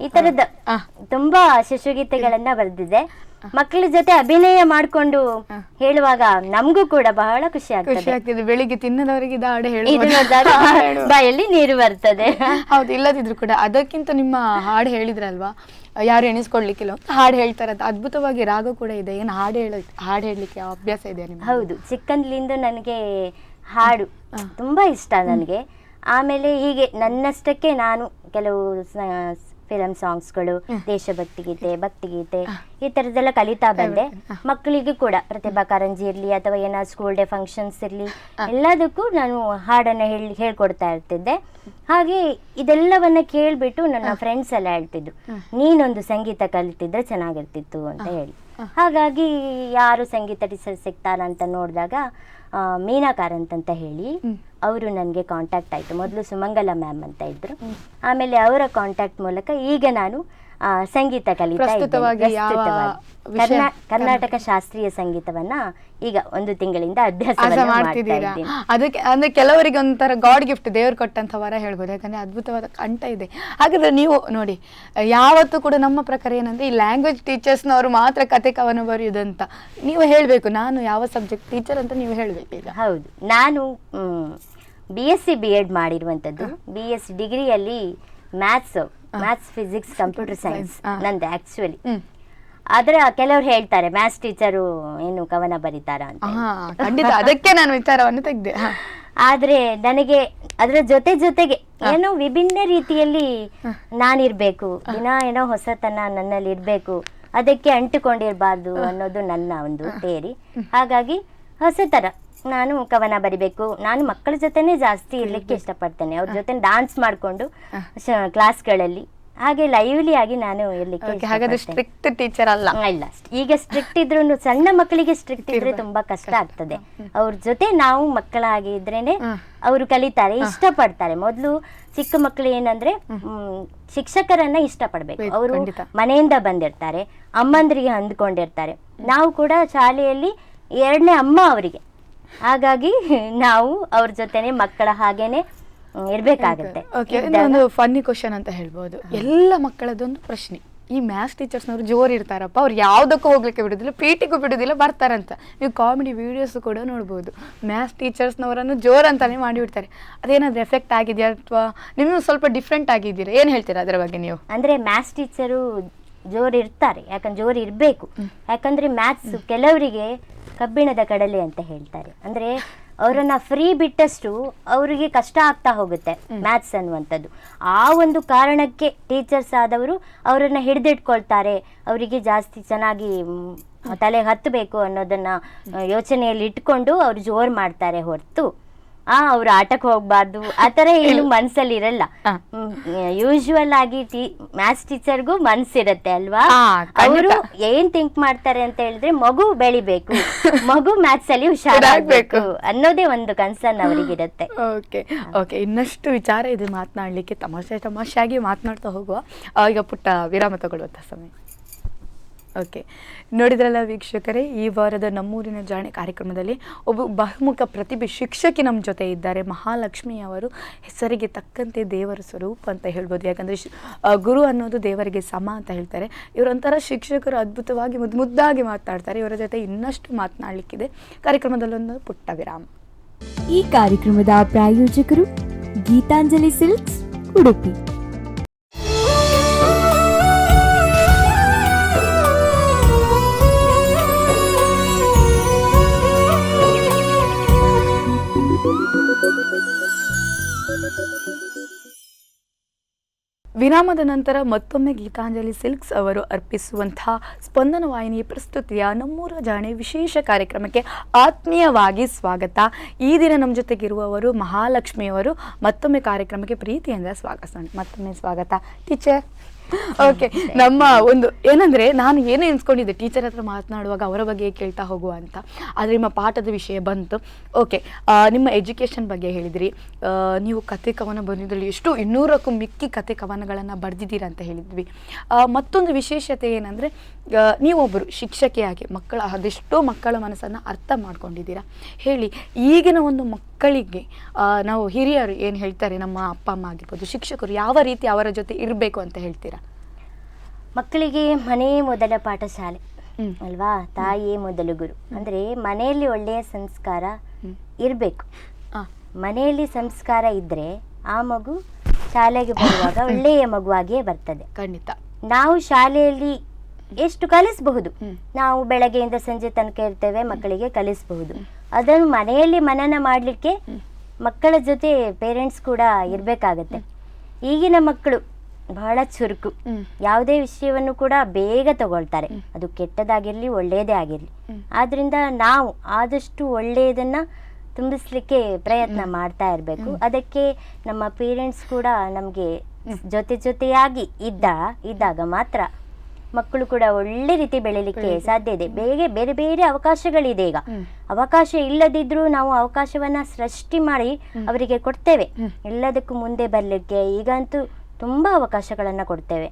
ಈ ತರದ ತುಂಬಾ ಶಿಶುಗೀತೆಗಳನ್ನ ಬರೆದಿದೆ. ಮಕ್ಕಳ ಜೊತೆ ಅಭಿನಯ ಮಾಡ್ಕೊಂಡು ಹೇಳುವಾಗ ನಮಗೂ ಕೂಡ ಬಹಳ ಖುಷಿ ಆಗ್ತದೆ. ಬೆಳಿಗ್ಗೆ ತಿನ್ನದವರಿಗೆ ಹಾಡು ಬಾಯಲ್ಲಿ ನೀರು ಬರ್ತದೆ. ಹೌದು, ಇಲ್ಲದಿದ್ರು ಕೂಡ ಅದಕ್ಕಿಂತ ನಿಮ್ಮ ಹಾಡು ಹೇಳಿದ್ರಲ್ವಾ, ಯಾರು ಎಣಿಸ್ಕೊಳ್ಲಿಕ್ಕಿಲ್ಲ ಹಾಡು ಹೇಳ್ತಾರೆ, ಅದ್ಭುತವಾಗಿ ರಾಗ ಕೂಡ ಇದೆ. ಏನು ಹಾಡು ಹೇಳಲಿಕ್ಕೆ ಅಭ್ಯಾಸ ಇದೆ ನಿಮ್ಗೆ? ಹೌದು, ಚಿಕ್ಕಂದ್ಲಿಂದ ನನಗೆ ಹಾಡು ತುಂಬಾ ಇಷ್ಟ ನನಗೆ. ಆಮೇಲೆ ಹೀಗೆ ನನ್ನಷ್ಟಕ್ಕೆ ನಾನು ಕೆಲವು ಫಿಲಮ್ ಸಾಂಗ್ಸ್ಗಳು, ದೇಶಭಕ್ತಿ ಗೀತೆ, ಭಕ್ತಿಗೀತೆ ಈ ಥರದ್ದೆಲ್ಲ ಕಲಿತಾ ಬಂದೆ. ಮಕ್ಕಳಿಗೂ ಕೂಡ ಪ್ರತಿಭಾ ಕಾರಂಜಿ ಇರಲಿ ಅಥವಾ ಏನಾದ್ರು ಸ್ಕೂಲ್ ಡೇ ಫಂಕ್ಷನ್ಸ್ ಇರಲಿ ಎಲ್ಲದಕ್ಕೂ ನಾನು ಹಾಡನ್ನು ಹೇಳ್ಕೊಡ್ತಾ ಇರ್ತಿದ್ದೆ. ಹಾಗೆ ಇದೆಲ್ಲವನ್ನ ಕೇಳಿಬಿಟ್ಟು ನನ್ನ ಫ್ರೆಂಡ್ಸ್ ಎಲ್ಲ ಹೇಳ್ತಿದ್ರು, ನೀನೊಂದು ಸಂಗೀತ ಕಲಿತಿದ್ರೆ ಚೆನ್ನಾಗಿರ್ತಿತ್ತು ಅಂತ ಹೇಳಿ. ಹಾಗಾಗಿ ಯಾರು ಸಂಗೀತ ಟೀಚರ್ ಸಿಗ್ತಾರಂತ ನೋಡಿದಾಗ ಮೀನಾ ಕಾರಂತ್ ಅಂತ ಹೇಳಿ ಅವರು ನನಗೆ ಕಾಂಟ್ಯಾಕ್ಟ್ ಆಯಿತು. ಮೊದಲು ಸುಮಂಗಲ ಮ್ಯಾಮ್ ಅಂತ ಇದ್ರು, ಆಮೇಲೆ ಅವರ ಕಾಂಟ್ಯಾಕ್ಟ್ ಮೂಲಕ ಈಗ ನಾನು ಸಂಗೀತ ಕಲಿತಾ ಇದ್ದೇನೆ. ಕರ್ನಾಟಕ ಶಾಸ್ತ್ರೀಯ ಸಂಗೀತವನ್ನ ಈಗ 1 ತಿಂಗಳಿಂದ ಅಭ್ಯಾಸ ಮಾಡ್ತಿದ್ದೀರಾ. ಅದಕ್ಕೆ ಅಂದ್ರೆ ಕೆಲವರಿಗೆ ಒಂಥರ ಗಾಡ್ ಗಿಫ್ಟ್, ದೇವ್ರು ಕೊಟ್ಟಂತ ವರ ಹೇಳ್ಬೋದು. ಯಾಕಂದ್ರೆ ಅದ್ಭುತವಾದ ಕಂಠ ಇದೆ. ಹಾಗಾದ್ರೆ ನೀವು ನೋಡಿ, ಯಾವತ್ತೂ ಕೂಡ ನಮ್ಮ ಪ್ರಕಾರ ಏನಂದ್ರೆ ಈ ಲ್ಯಾಂಗ್ವೇಜ್ ಟೀಚರ್ಸ್ನವರು ಮಾತ್ರ ಕತೆ ಕವನ ಬರೆಯುವುದಂತ ನೀವು ಹೇಳಬೇಕು. ನಾನು ಯಾವ ಸಬ್ಜೆಕ್ಟ್ ಟೀಚರ್ ಅಂತ ನೀವು ಹೇಳಬೇಕು ಈಗ. ಹೌದು, ನಾನು BSc B.Ed ಮಾಡಿರುವಂಥದ್ದು. BSc ಡಿಗ್ರಿಯಲ್ಲಿ ಮ್ಯಾಥ್ಸ್, ಫಿಸಿಕ್ಸ್, ಕಂಪ್ಯೂಟರ್ ಸೈನ್ಸ್ ನಂದು ಆಕ್ಚುಲಿ. ಆದ್ರೆ ಕೆಲವ್ರು ಹೇಳ್ತಾರೆ ಮ್ಯಾಥ್ಸ್ ಟೀಚರು ಏನು ಕವನ ಬರೀತಾರ ಅಂತ. ಖಂಡಿತ, ಅದಕ್ಕೆ ನಾನು ವಿಚಾರವನ್ನು ತೆಗೆದೆ. ಆದ್ರೆ ನನಗೆ ಅದರ ಜೊತೆಗೆ ಏನೋ ವಿಭಿನ್ನ ರೀತಿಯಲ್ಲಿ ನಾನಿರ್ಬೇಕು, ದಿನ ಏನೋ ಹೊಸತನ ನನ್ನಲ್ಲಿ ಇರ್ಬೇಕು, ಅದಕ್ಕೆ ಅಂಟುಕೊಂಡಿರ್ಬಾರ್ದು ಅನ್ನೋದು ನನ್ನ ಒಂದು ಥಿಯರಿ. ಹಾಗಾಗಿ ಹೊಸತರ ನಾನು ಕವನ ಬರಿಬೇಕು. ನಾನು ಮಕ್ಕಳ ಜೊತೆನೆ ಜಾಸ್ತಿ ಇರ್ಲಿಕ್ಕೆ ಇಷ್ಟಪಡ್ತೇನೆ. ಅವ್ರ ಜೊತೆ ಡಾನ್ಸ್ ಮಾಡ್ಕೊಂಡು ಕ್ಲಾಸ್ಗಳಲ್ಲಿ ಹಾಗೆ ಲೈವ್ಲಿ ಆಗಿ ನಾನು ಇರ್ಲಿಕ್ಕೆ. ಸ್ಟ್ರಿಕ್ಟ್ ಟೀಚರ್ ಅಲ್ಲ. ಇಲ್ಲ, ಈಗ ಸ್ಟ್ರಿಕ್ಟ್ ಇದ್ರು ಸಣ್ಣ ಮಕ್ಕಳಿಗೆ ಸ್ಟ್ರಿಕ್ಟ್ ಇದ್ರೆ ತುಂಬಾ ಕಷ್ಟ ಆಗ್ತದೆ. ಅವ್ರ ಜೊತೆ ನಾವು ಮಕ್ಕಳಾಗಿ ಇದ್ರೇನೆ ಅವರು ಕಲಿತಾರೆ, ಇಷ್ಟಪಡ್ತಾರೆ. ಮೊದಲು ಚಿಕ್ಕ ಮಕ್ಕಳು ಏನಂದ್ರೆ ಶಿಕ್ಷಕರನ್ನ ಇಷ್ಟಪಡ್ಬೇಕು. ಅವರು ಮನೆಯಿಂದ ಬಂದಿರ್ತಾರೆ, ಅಮ್ಮಂದ್ರಿಗೆ ಹೊಂದ್ಕೊಂಡಿರ್ತಾರೆ. ನಾವು ಕೂಡ ಶಾಲೆಯಲ್ಲಿ 2ನೇ ಅಮ್ಮ ಅವರಿಗೆ. ಹಾಗಾಗಿ ನಾವು ಅವ್ರ ಜೊತೆನೆ ಮಕ್ಕಳ ಹಾಗೇನೆ ಇರ್ಬೇಕಾಗತ್ತೆ. ಒಂದು ಫನ್ನಿ ಕ್ವಶನ್ ಅಂತ ಹೇಳ್ಬೋದು. ಎಲ್ಲ ಮಕ್ಕಳದೊಂದು ಪ್ರಶ್ನೆ, ಈ ಮ್ಯಾಥ್ಸ್ ಟೀಚರ್ಸ್ನವರು ಜೋರ್ ಇರ್ತಾರಪ್ಪ, ಅವ್ರು ಯಾವುದಕ್ಕೂ ಹೋಗ್ಲಿಕ್ಕೆ ಬಿಡುದಿಲ್ಲ, PT ಬಿಡುದಿಲ್ಲ, ಬರ್ತಾರಂತ. ನೀವು ಕಾಮಿಡಿ ವಿಡಿಯೋಸ್ ಕೂಡ ನೋಡ್ಬೋದು. ಮ್ಯಾಥ್ಸ್ ಟೀಚರ್ಸ್ನವರನ್ನು ಜೋರ್ ಅಂತಾನೆ ಮಾಡಿಬಿಡ್ತಾರೆ. ಅದೇನಾದ್ರೂ ಎಫೆಕ್ಟ್ ಆಗಿದೆಯಾ ಅಥವಾ ನೀವು ಸ್ವಲ್ಪ ಡಿಫ್ರೆಂಟ್ ಆಗಿದ್ದೀರಾ? ಏನು ಹೇಳ್ತೀರಾ ಅದರ ಬಗ್ಗೆ ನೀವು? ಅಂದ್ರೆ ಮ್ಯಾಥ್ಸ್ ಟೀಚರು ಜೋರ್ ಇರ್ತಾರೆ, ಯಾಕಂದ್ರೆ ಜೋರ್ ಇರಬೇಕು. ಯಾಕಂದ್ರೆ ಮ್ಯಾಥ್ಸ್ ಕೆಲವರಿಗೆ ಕಬ್ಬಿಣದ ಕಡಲೆ ಅಂತ ಹೇಳ್ತಾರೆ. ಅಂದ್ರೆ ಅವರನ್ನ ಫ್ರೀ ಬಿಟ್ಟಷ್ಟು ಅವರಿಗೆ ಕಷ್ಟ ಆಗ್ತಾ ಹೋಗುತ್ತೆ ಮ್ಯಾಥ್ಸ್ ಅನ್ನುವಂಥದ್ದು. ಆ ಒಂದು ಕಾರಣಕ್ಕೆ ಟೀಚರ್ಸ್ ಆದವರು ಅವರನ್ನ ಹಿಡಿದಿಟ್ಕೊಳ್ತಾರೆ. ಅವರಿಗೆ ಜಾಸ್ತಿ ಚೆನ್ನಾಗಿ ತಲೆ ಹತ್ತಬೇಕು ಅನ್ನೋದನ್ನ ಯೋಚನೆಯಲ್ಲಿ ಇಟ್ಕೊಂಡು ಅವ್ರು ಜೋರ್ ಮಾಡ್ತಾರೆ ಹೊರತು ಅವ್ರು ಆಟಕ್ಕೆ ಹೋಗ್ಬಾರ್ದು ಆ ಥರ ಏನು ಮನ್ಸಲ್ಲಿ ಇರಲ್ಲ. ಯೂಶುವಲ್ ಆಗಿ ಮ್ಯಾಥ್ಸ್ ಟೀಚರ್ಗೂ ಮನ್ಸಿರತ್ತೆ ಅಲ್ವಾ? ಅವರು ಏನ್ ಥಿಂಕ್ ಮಾಡ್ತಾರೆ ಅಂತ ಹೇಳಿದ್ರೆ ಮಗು ಬೆಳಿಬೇಕು, ಮಗು ಮ್ಯಾಥ್ಸ್ ಅಲ್ಲಿ ಹುಷಾರಾಗಬೇಕು ಅನ್ನೋದೇ ಒಂದು ಕನ್ಸರ್ನ್ ಅವರಿಗಿರುತ್ತೆ. ಓಕೆ, ಇನ್ನಷ್ಟು ವಿಚಾರ ಇದೆ ಮಾತನಾಡ್ಲಿಕ್ಕೆ. ತಮಾಷೆಯಾಗಿ ಮಾತನಾಡ್ತಾ ಹೋಗುವ. ಈಗ ಪುಟ್ಟ ವಿರಾಮ ತಗೊಳ್ಳುವಂಥ ಸಮಯ. ಓಕೆ, ನೋಡಿದ್ರಲ್ಲ ವೀಕ್ಷಕರೇ, ಈ ವಾರದ ನಮ್ಮೂರಿನ ಜಾಣೆ ಕಾರ್ಯಕ್ರಮದಲ್ಲಿ ಒಬ್ಬ ಬಹುಮುಖ ಪ್ರತಿಭೆ ಶಿಕ್ಷಕಿ ನಮ್ಮ ಜೊತೆ ಇದ್ದಾರೆ. ಮಹಾಲಕ್ಷ್ಮಿ ಅವರು ಹೆಸರಿಗೆ ತಕ್ಕಂತೆ ದೇವರ ಸ್ವರೂಪ ಅಂತ ಹೇಳ್ಬೋದು. ಯಾಕಂದರೆ ಗುರು ಅನ್ನೋದು ದೇವರಿಗೆ ಸಮ ಅಂತ ಹೇಳ್ತಾರೆ. ಇವರೊಂಥರ ಶಿಕ್ಷಕರು ಅದ್ಭುತವಾಗಿ ಮುದ್ದಾಗಿ ಮಾತನಾಡ್ತಾರೆ. ಇವರ ಜೊತೆ ಇನ್ನಷ್ಟು ಮಾತನಾಡಲಿಕ್ಕಿದೆ. ಕಾರ್ಯಕ್ರಮದಲ್ಲೊಂದು ಪುಟ್ಟ ವಿರಾಮ. ಈ ಕಾರ್ಯಕ್ರಮದ ಪ್ರಾಯೋಜಕರು ಗೀತಾಂಜಲಿ ಸಿಲ್ಕ್ಸ್, ಉಡುಪಿ. ವಿರಾಮದ ನಂತರ ಮತ್ತೊಮ್ಮೆ ಗೀತಾಂಜಲಿ ಸಿಲ್ಕ್ಸ್ ಅವರು ಅರ್ಪಿಸುವಂತಹ ಸ್ಪಂದನ ವಾಹಿನಿ ಪ್ರಸ್ತುತಿಯ ನಮ್ಮೂರ ಜಾಣೆ ವಿಶೇಷ ಕಾರ್ಯಕ್ರಮಕ್ಕೆ ಆತ್ಮೀಯವಾಗಿ ಸ್ವಾಗತ. ಈ ದಿನ ನಮ್ಮ ಜೊತೆಗಿರುವವರು ಮಹಾಲಕ್ಷ್ಮಿಯವರು. ಮತ್ತೊಮ್ಮೆ ಕಾರ್ಯಕ್ರಮಕ್ಕೆ ಪ್ರೀತಿಯಿಂದ ಸ್ವಾಗತ. ಮತ್ತೊಮ್ಮೆ ಸ್ವಾಗತ ಟೀಚರ್. ಓಕೆ, ನಮ್ಮ ಒಂದು ಏನಂದ್ರೆ ನಾನು ಏನೇ ಎನ್ಸ್ಕೊಂಡಿದ್ದೆ ಟೀಚರ್ ಹತ್ರ ಮಾತನಾಡುವಾಗ ಅವರ ಬಗ್ಗೆ ಕೇಳ್ತಾ ಹೋಗುವ ಅಂತ, ಆದರೆ ನಿಮ್ಮ ಪಾಠದ ವಿಷಯ ಬಂತು. ಓಕೆ, ನಿಮ್ಮ ಎಜುಕೇಷನ್ ಬಗ್ಗೆ ಹೇಳಿದ್ರಿ. ನೀವು ಕತೆ ಕವನ ಬಂದಿದ್ರಲ್ಲಿ ಎಷ್ಟು 200ಕ್ಕೂ ಮಿಕ್ಕಿ ಕತೆ ಕವನಗಳನ್ನು ಬರೆದಿದ್ದೀರಾ ಅಂತ ಹೇಳಿದ್ವಿ. ಮತ್ತೊಂದು ವಿಶೇಷತೆ ಏನಂದರೆ, ನೀವೊಬ್ಬರು ಶಿಕ್ಷಕಿಯಾಗಿ ಅದೆಷ್ಟೋ ಮಕ್ಕಳ ಮನಸ್ಸನ್ನು ಅರ್ಥ ಮಾಡ್ಕೊಂಡಿದ್ದೀರಾ. ಹೇಳಿ, ಈಗಿನ ಒಂದು ಮಕ್ಕಳಿಗೆ ನಾವು ಹಿರಿಯರು ಏನು ಹೇಳ್ತಾರೆ, ನಮ್ಮ ಅಪ್ಪ ಅಮ್ಮ ಆಗಿರ್ಬೋದು, ಶಿಕ್ಷಕರು ಯಾವ ರೀತಿ ಅವರ ಜೊತೆ ಇರಬೇಕು ಅಂತ ಹೇಳ್ತೀರಾ? ಮಕ್ಕಳಿಗೆ ಮನೆಯೇ ಮೊದಲ ಪಾಠಶಾಲೆ ಅಲ್ವಾ, ತಾಯಿಯೇ ಮೊದಲು ಗುರು. ಅಂದ್ರೆ ಮನೆಯಲ್ಲಿ ಒಳ್ಳೆಯ ಸಂಸ್ಕಾರ ಇರಬೇಕು. ಮನೆಯಲ್ಲಿ ಸಂಸ್ಕಾರ ಇದ್ರೆ ಆ ಮಗು ಶಾಲೆಗೆ ಬರುವಾಗ ಒಳ್ಳೆಯ ಮಗುವಾಗಿಯೇ ಬರ್ತದೆ. ಖಂಡಿತ. ನಾವು ಶಾಲೆಯಲ್ಲಿ ಎಷ್ಟು ಕಲಿಸಬಹುದು, ನಾವು ಬೆಳಗ್ಗೆಯಿಂದ ಸಂಜೆ ತನಕ ಇರ್ತೇವೆ, ಮಕ್ಕಳಿಗೆ ಕಲಿಸಬಹುದು. ಅದನ್ನು ಮನೆಯಲ್ಲಿ ಮನನ ಮಾಡಲಿಕ್ಕೆ ಮಕ್ಕಳ ಜೊತೆ ಪೇರೆಂಟ್ಸ್ ಕೂಡ ಇರಬೇಕಾಗತ್ತೆ. ಈಗಿನ ಮಕ್ಕಳು ಬಹಳ ಚುರುಕು, ಯಾವುದೇ ವಿಷಯವನ್ನು ಕೂಡ ಬೇಗ ತಗೊಳ್ತಾರೆ, ಅದು ಕೆಟ್ಟದಾಗಿರ್ಲಿ ಒಳ್ಳೆಯದೇ ಆಗಿರ್ಲಿ. ಆದ್ರಿಂದ ನಾವು ಆದಷ್ಟು ಒಳ್ಳೆಯದನ್ನ ತುಂಬಿಸ್ಲಿಕ್ಕೆ ಪ್ರಯತ್ನ ಮಾಡ್ತಾ ಇರಬೇಕು. ಅದಕ್ಕೆ ನಮ್ಮ ಪೇರೆಂಟ್ಸ್ ಕೂಡ ನಮಗೆ ಜೊತೆಯಾಗಿ ಇದ್ದಾಗ ಮಾತ್ರ ಮಕ್ಕಳು ಕೂಡ ಒಳ್ಳೆ ರೀತಿ ಬೆಳಿಲಿಕ್ಕೆ ಸಾಧ್ಯ ಇದೆ. ಬೇರೆ ಬೇರೆ ಅವಕಾಶಗಳಿದೆ. ಈಗ ಅವಕಾಶ ಇಲ್ಲದಿದ್ರೂ ನಾವು ಅವಕಾಶವನ್ನ ಸೃಷ್ಟಿ ಮಾಡಿ ಅವರಿಗೆ ಕೊಡ್ತೇವೆ ಎಲ್ಲದಕ್ಕೂ ಮುಂದೆ ಬರ್ಲಿಕ್ಕೆ. ಈಗಂತೂ ತುಂಬಾ ಅವಕಾಶಗಳನ್ನ ಕೊಡ್ತೇವೆ.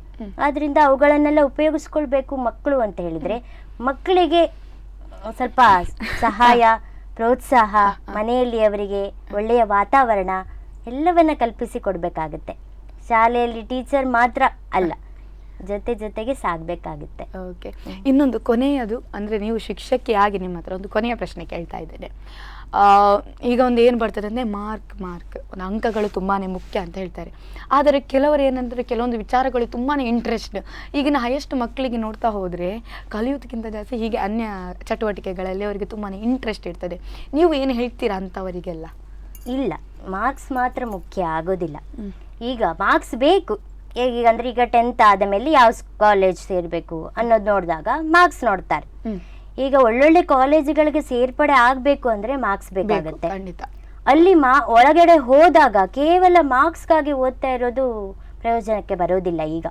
ಆದ್ರಿಂದ ಅವುಗಳನ್ನೆಲ್ಲ ಉಪಯೋಗಿಸ್ಕೊಳ್ಬೇಕು ಮಕ್ಕಳು ಅಂತ ಹೇಳಿದ್ರೆ, ಮಕ್ಕಳಿಗೆ ಸ್ವಲ್ಪ ಸಹಾಯ, ಪ್ರೋತ್ಸಾಹ, ಮನೆಯಲ್ಲಿ ಅವರಿಗೆ ಒಳ್ಳೆಯ ವಾತಾವರಣ ಎಲ್ಲವನ್ನ ಕಲ್ಪಿಸಿ ಕೊಡ್ಬೇಕಾಗತ್ತೆ. ಶಾಲೆಯಲ್ಲಿ ಟೀಚರ್ ಮಾತ್ರ ಅಲ್ಲ, ಜೊತೆಗೆ ಸಾಗಬೇಕಾಗುತ್ತೆ. ಓಕೆ, ಇನ್ನೊಂದು ಕೊನೆಯದು ಅಂದರೆ, ನೀವು ಶಿಕ್ಷಕಿಯಾಗಿ ನಿಮ್ಮ ಹತ್ರ ಒಂದು ಕೊನೆಯ ಪ್ರಶ್ನೆ ಕೇಳ್ತಾ ಇದ್ದೇನೆ. ಈಗ ಒಂದು ಏನು ಬರ್ತದೆ ಅಂದರೆ, ಮಾರ್ಕ್ ಒಂದು ಅಂಕಗಳು ತುಂಬಾ ಮುಖ್ಯ ಅಂತ ಹೇಳ್ತಾರೆ. ಆದರೆ ಕೆಲವರು ಏನಂದರೆ, ಕೆಲವೊಂದು ವಿಚಾರಗಳು ತುಂಬಾ ಇಂಟ್ರೆಸ್ಟ್. ಈಗಿನ ಹೈಯೆಸ್ಟ್ ಮಕ್ಕಳಿಗೆ ನೋಡ್ತಾ ಹೋದರೆ ಕಲಿಯೋದಕ್ಕಿಂತ ಜಾಸ್ತಿ ಹೀಗೆ ಅನ್ಯ ಚಟುವಟಿಕೆಗಳಲ್ಲಿ ಅವರಿಗೆ ತುಂಬಾ ಇಂಟ್ರೆಸ್ಟ್ ಇರ್ತದೆ. ನೀವು ಏನು ಹೇಳ್ತೀರಾ ಅಂಥವರಿಗೆಲ್ಲ? ಇಲ್ಲ, ಮಾರ್ಕ್ಸ್ ಮಾತ್ರ ಮುಖ್ಯ ಆಗೋದಿಲ್ಲ. ಈಗ ಮಾರ್ಕ್ಸ್ ಬೇಕು. ಈಗ ಅಂದ್ರೆ ಈಗ 10th ಆದ ಮೇಲೆ ಯಾವ ಕಾಲೇಜ್ ಸೇರ್ಬೇಕು ಅನ್ನೋದು ನೋಡಿದಾಗ ಮಾರ್ಕ್ಸ್ ನೋಡ್ತಾರೆ. ಈಗ ಒಳ್ಳೊಳ್ಳೆ ಕಾಲೇಜುಗಳಿಗೆ ಸೇರ್ಪಡೆ ಆಗ್ಬೇಕು ಅಂದ್ರೆ ಮಾರ್ಕ್ಸ್ ಬೇಕಾಗುತ್ತೆ. ಅಲ್ಲಿ ಒಳಗಡೆ ಹೋದಾಗ ಕೇವಲ ಮಾರ್ಕ್ಸ್ಗಾಗಿ ಓದ್ತಾ ಇರೋದು ಪ್ರಯೋಜನಕ್ಕೆ ಬರೋದಿಲ್ಲ. ಈಗ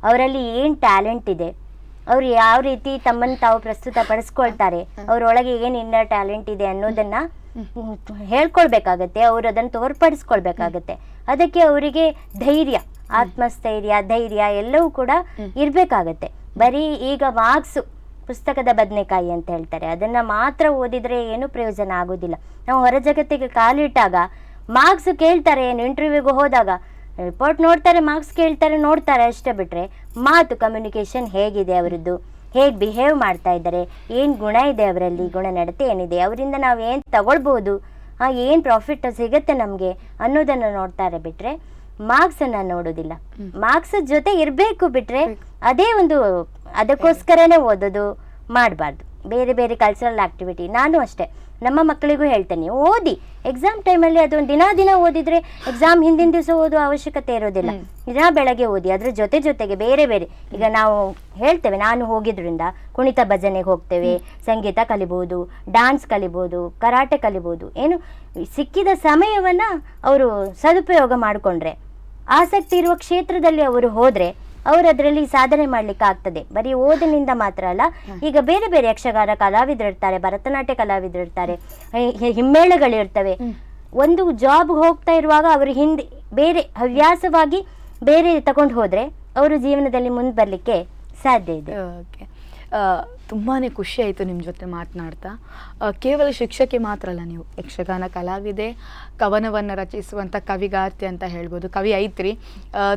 ಅವರಲ್ಲಿ ಏನ್ ಟ್ಯಾಲೆಂಟ್ ಇದೆ, ಅವ್ರು ಯಾವ ರೀತಿ ತಮ್ಮನ್ನು ತಾವು ಪ್ರಸ್ತುತ ಪಡಿಸ್ಕೊಳ್ತಾರೆ, ಅವ್ರೊಳಗೆ ಏನ್ ಇನ್ನರ್ ಟ್ಯಾಲೆಂಟ್ ಇದೆ ಅನ್ನೋದನ್ನ ಹೇಳ್ಕೊಳ್ಬೇಕಾಗತ್ತೆ, ಅವ್ರು ಅದನ್ನು ತೋರ್ಪಡಿಸ್ಕೊಳ್ಬೇಕಾಗತ್ತೆ. ಅದಕ್ಕೆ ಅವರಿಗೆ ಧೈರ್ಯ, ಆತ್ಮಸ್ಥೈರ್ಯ, ಧೈರ್ಯ ಎಲ್ಲವೂ ಕೂಡ ಇರ್ಬೇಕಾಗತ್ತೆ. ಬರೀ ಈಗ ಮಾರ್ಕ್ಸ್ ಪುಸ್ತಕದ ಬದನೆಕಾಯಿ ಅಂತ ಹೇಳ್ತಾರೆ, ಅದನ್ನ ಮಾತ್ರ ಓದಿದ್ರೆ ಏನು ಪ್ರಯೋಜನ ಆಗೋದಿಲ್ಲ. ನಾವು ಹೊರ ಜಗತ್ತಿಗೆ ಕಾಲಿಟ್ಟಾಗ ಮಾರ್ಕ್ಸ್ ಕೇಳ್ತಾರೆ, ಏನು ಇಂಟರ್ವ್ಯೂಗೆ ಹೋದಾಗ ರಿಪೋರ್ಟ್ ನೋಡ್ತಾರೆ, ಮಾರ್ಕ್ಸ್ ಕೇಳ್ತಾರೆ, ನೋಡ್ತಾರೆ ಅಷ್ಟೇ. ಬಿಟ್ರೆ ಮಾತು, ಕಮ್ಯುನಿಕೇಶನ್ ಹೇಗಿದೆ ಅವರದ್ದು, ಹೇಗೆ ಬಿಹೇವ್ ಮಾಡ್ತಾ ಇದ್ದಾರೆ, ಏನು ಗುಣ ಇದೆ ಅವರಲ್ಲಿ, ಗುಣ ನಡತೆ ಏನಿದೆ, ಅವರಿಂದ ನಾವು ಏನು ತಗೊಳ್ಬೋದು, ಏನು ಪ್ರಾಫಿಟ್ ಸಿಗುತ್ತೆ ನಮಗೆ ಅನ್ನೋದನ್ನು ನೋಡ್ತಾರೆ. ಬಿಟ್ರೆ ಮಾರ್ಕ್ಸ್ ಅನ್ನ ನೋಡೋದಿಲ್ಲ. ಮಾರ್ಕ್ಸ್ ಜೊತೆ ಇರಬೇಕು, ಬಿಟ್ರೆ ಅದೇ ಒಂದು ಅದಕ್ಕೋಸ್ಕರನೇ ಓದೋದು ಮಾಡಬಾರ್ದು. ಬೇರೆ ಬೇರೆ ಕಲ್ಚರಲ್ ಆಕ್ಟಿವಿಟಿ ನಾನು ಅಷ್ಟೇ ನಮ್ಮ ಮಕ್ಕಳಿಗೂ ಹೇಳ್ತೇನೆ, ಓದಿ. ಎಕ್ಸಾಮ್ ಟೈಮಲ್ಲಿ ಅದೊಂದು ದಿನ ಓದಿದ್ರೆ ಎಕ್ಸಾಮ್ ಹಿಂದಿನ ದಿವಸ ಓದುವ ಅವಶ್ಯಕತೆ ಇರೋದಿಲ್ಲ. ದಿನ ಬೆಳಗ್ಗೆ ಓದಿ, ಅದ್ರ ಜೊತೆಗೆ ಬೇರೆ ಬೇರೆ. ಈಗ ನಾವು ಹೇಳ್ತೇವೆ, ನಾನು ಹೋಗಿದ್ರಿಂದ ಕುಣಿತ ಭಜನೆಗೆ ಹೋಗ್ತೇವೆ, ಸಂಗೀತ ಕಲಿಬಹುದು, ಡಾನ್ಸ್ ಕಲಿಬಹುದು, ಕರಾಟೆ ಕಲಿಬಹುದು. ಏನು ಸಿಕ್ಕಿದ ಸಮಯವನ್ನ ಅವರು ಸದುಪಯೋಗ ಮಾಡಿಕೊಂಡ್ರೆ, ಆಸಕ್ತಿ ಇರುವ ಕ್ಷೇತ್ರದಲ್ಲಿ ಅವರು ಹೋದ್ರೆ ಅವರು ಅದರಲ್ಲಿ ಸಾಧನೆ ಮಾಡ್ಲಿಕ್ಕೆ ಆಗ್ತದೆ. ಬರೀ ಓದಿನಿಂದ ಮಾತ್ರ ಅಲ್ಲ, ಈಗ ಬೇರೆ ಬೇರೆ ಯಕ್ಷಗಾನ ಕಲಾವಿದರಿರ್ತಾರೆ, ಭರತನಾಟ್ಯ ಕಲಾವಿದರಿರ್ತಾರೆ, ಹಿಮ್ಮೇಳಗಳಿರ್ತವೆ. ಒಂದು ಜಾಬ್ ಹೋಗ್ತಾ ಇರುವಾಗ ಅವರು ಹಿಂದೆ ಬೇರೆ ಹವ್ಯಾಸವಾಗಿ ಬೇರೆ ತಗೊಂಡು ಹೋದ್ರೆ ಅವರು ಜೀವನದಲ್ಲಿ ಮುಂದೆ ಬರ್ಲಿಕ್ಕೆ ಸಾಧ್ಯ ಇದೆ. ತುಂಬಾ ಖುಷಿ ಆಯಿತು ನಿಮ್ಮ ಜೊತೆ ಮಾತನಾಡ್ತಾ. ಕೇವಲ ಶಿಕ್ಷಕಿ ಮಾತ್ರ ಅಲ್ಲ, ನೀವು ಯಕ್ಷಗಾನ ಕಲಾವಿದೆ, ಕವನವನ್ನು ರಚಿಸುವಂಥ ಕವಿಗಾರ್ತಿ ಅಂತ ಹೇಳ್ಬೋದು, ಕವಿ ಐತ್ರಿ.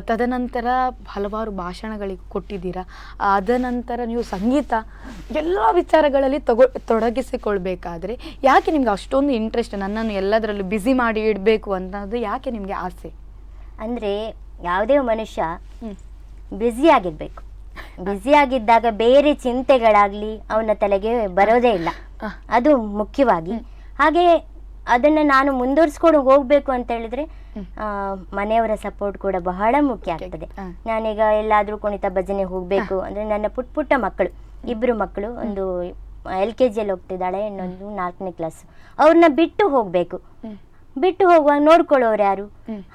ತದನಂತರ ಹಲವಾರು ಭಾಷಣಗಳಿಗೆ ಕೊಟ್ಟಿದ್ದೀರಾ. ಅದನಂತರ ನೀವು ಸಂಗೀತ ಎಲ್ಲ ವಿಚಾರಗಳಲ್ಲಿ ತೊಡಗಿಸಿಕೊಳ್ಬೇಕಾದ್ರೆ ಯಾಕೆ ನಿಮ್ಗೆ ಅಷ್ಟೊಂದು ಇಂಟ್ರೆಸ್ಟ್, ನನ್ನನ್ನು ಎಲ್ಲದರಲ್ಲೂ ಬ್ಯುಸಿ ಮಾಡಿ ಇಡಬೇಕು ಅನ್ನೋದು ಯಾಕೆ ನಿಮಗೆ ಆಸೆ? ಅಂದರೆ ಯಾವುದೇ ಮನುಷ್ಯ ಬ್ಯುಸಿ ಆಗಿರಬೇಕು. ಬ್ಯುಸಿ ಆಗಿದ್ದಾಗ ಬೇರೆ ಚಿಂತೆಗಳಾಗ್ಲಿ ಅವನ ತಲೆಗೆ ಬರೋದೇ ಇಲ್ಲ, ಅದು ಮುಖ್ಯವಾಗಿ. ಹಾಗೆ ಅದನ್ನ ನಾನು ಮುಂದುವರಿಸ್ಕೊಂಡು ಹೋಗ್ಬೇಕು ಅಂತ ಹೇಳಿದ್ರೆ ಮನೆಯವರ ಸಪೋರ್ಟ್ ಕೂಡ ಬಹಳ ಮುಖ್ಯ ಆಗ್ತದೆ. ನಾನೀಗ ಎಲ್ಲಾದ್ರೂ ಕುಣಿತ ಭಜನೆ ಹೋಗ್ಬೇಕು ಅಂದ್ರೆ ನನ್ನ ಪುಟ್ಟ ಮಕ್ಕಳು, 2 ಮಕ್ಕಳು, ಒಂದು LKG ಹೋಗ್ತಿದ್ದಾಳೆ, ಇನ್ನೊಂದು 4ನೇ ಕ್ಲಾಸ್, ಅವ್ರನ್ನ ಬಿಟ್ಟು ಹೋಗ್ಬೇಕು. ಬಿಟ್ಟು ಹೋಗುವಾಗ ನೋಡ್ಕೊಳ್ಳೋರು ಯಾರು?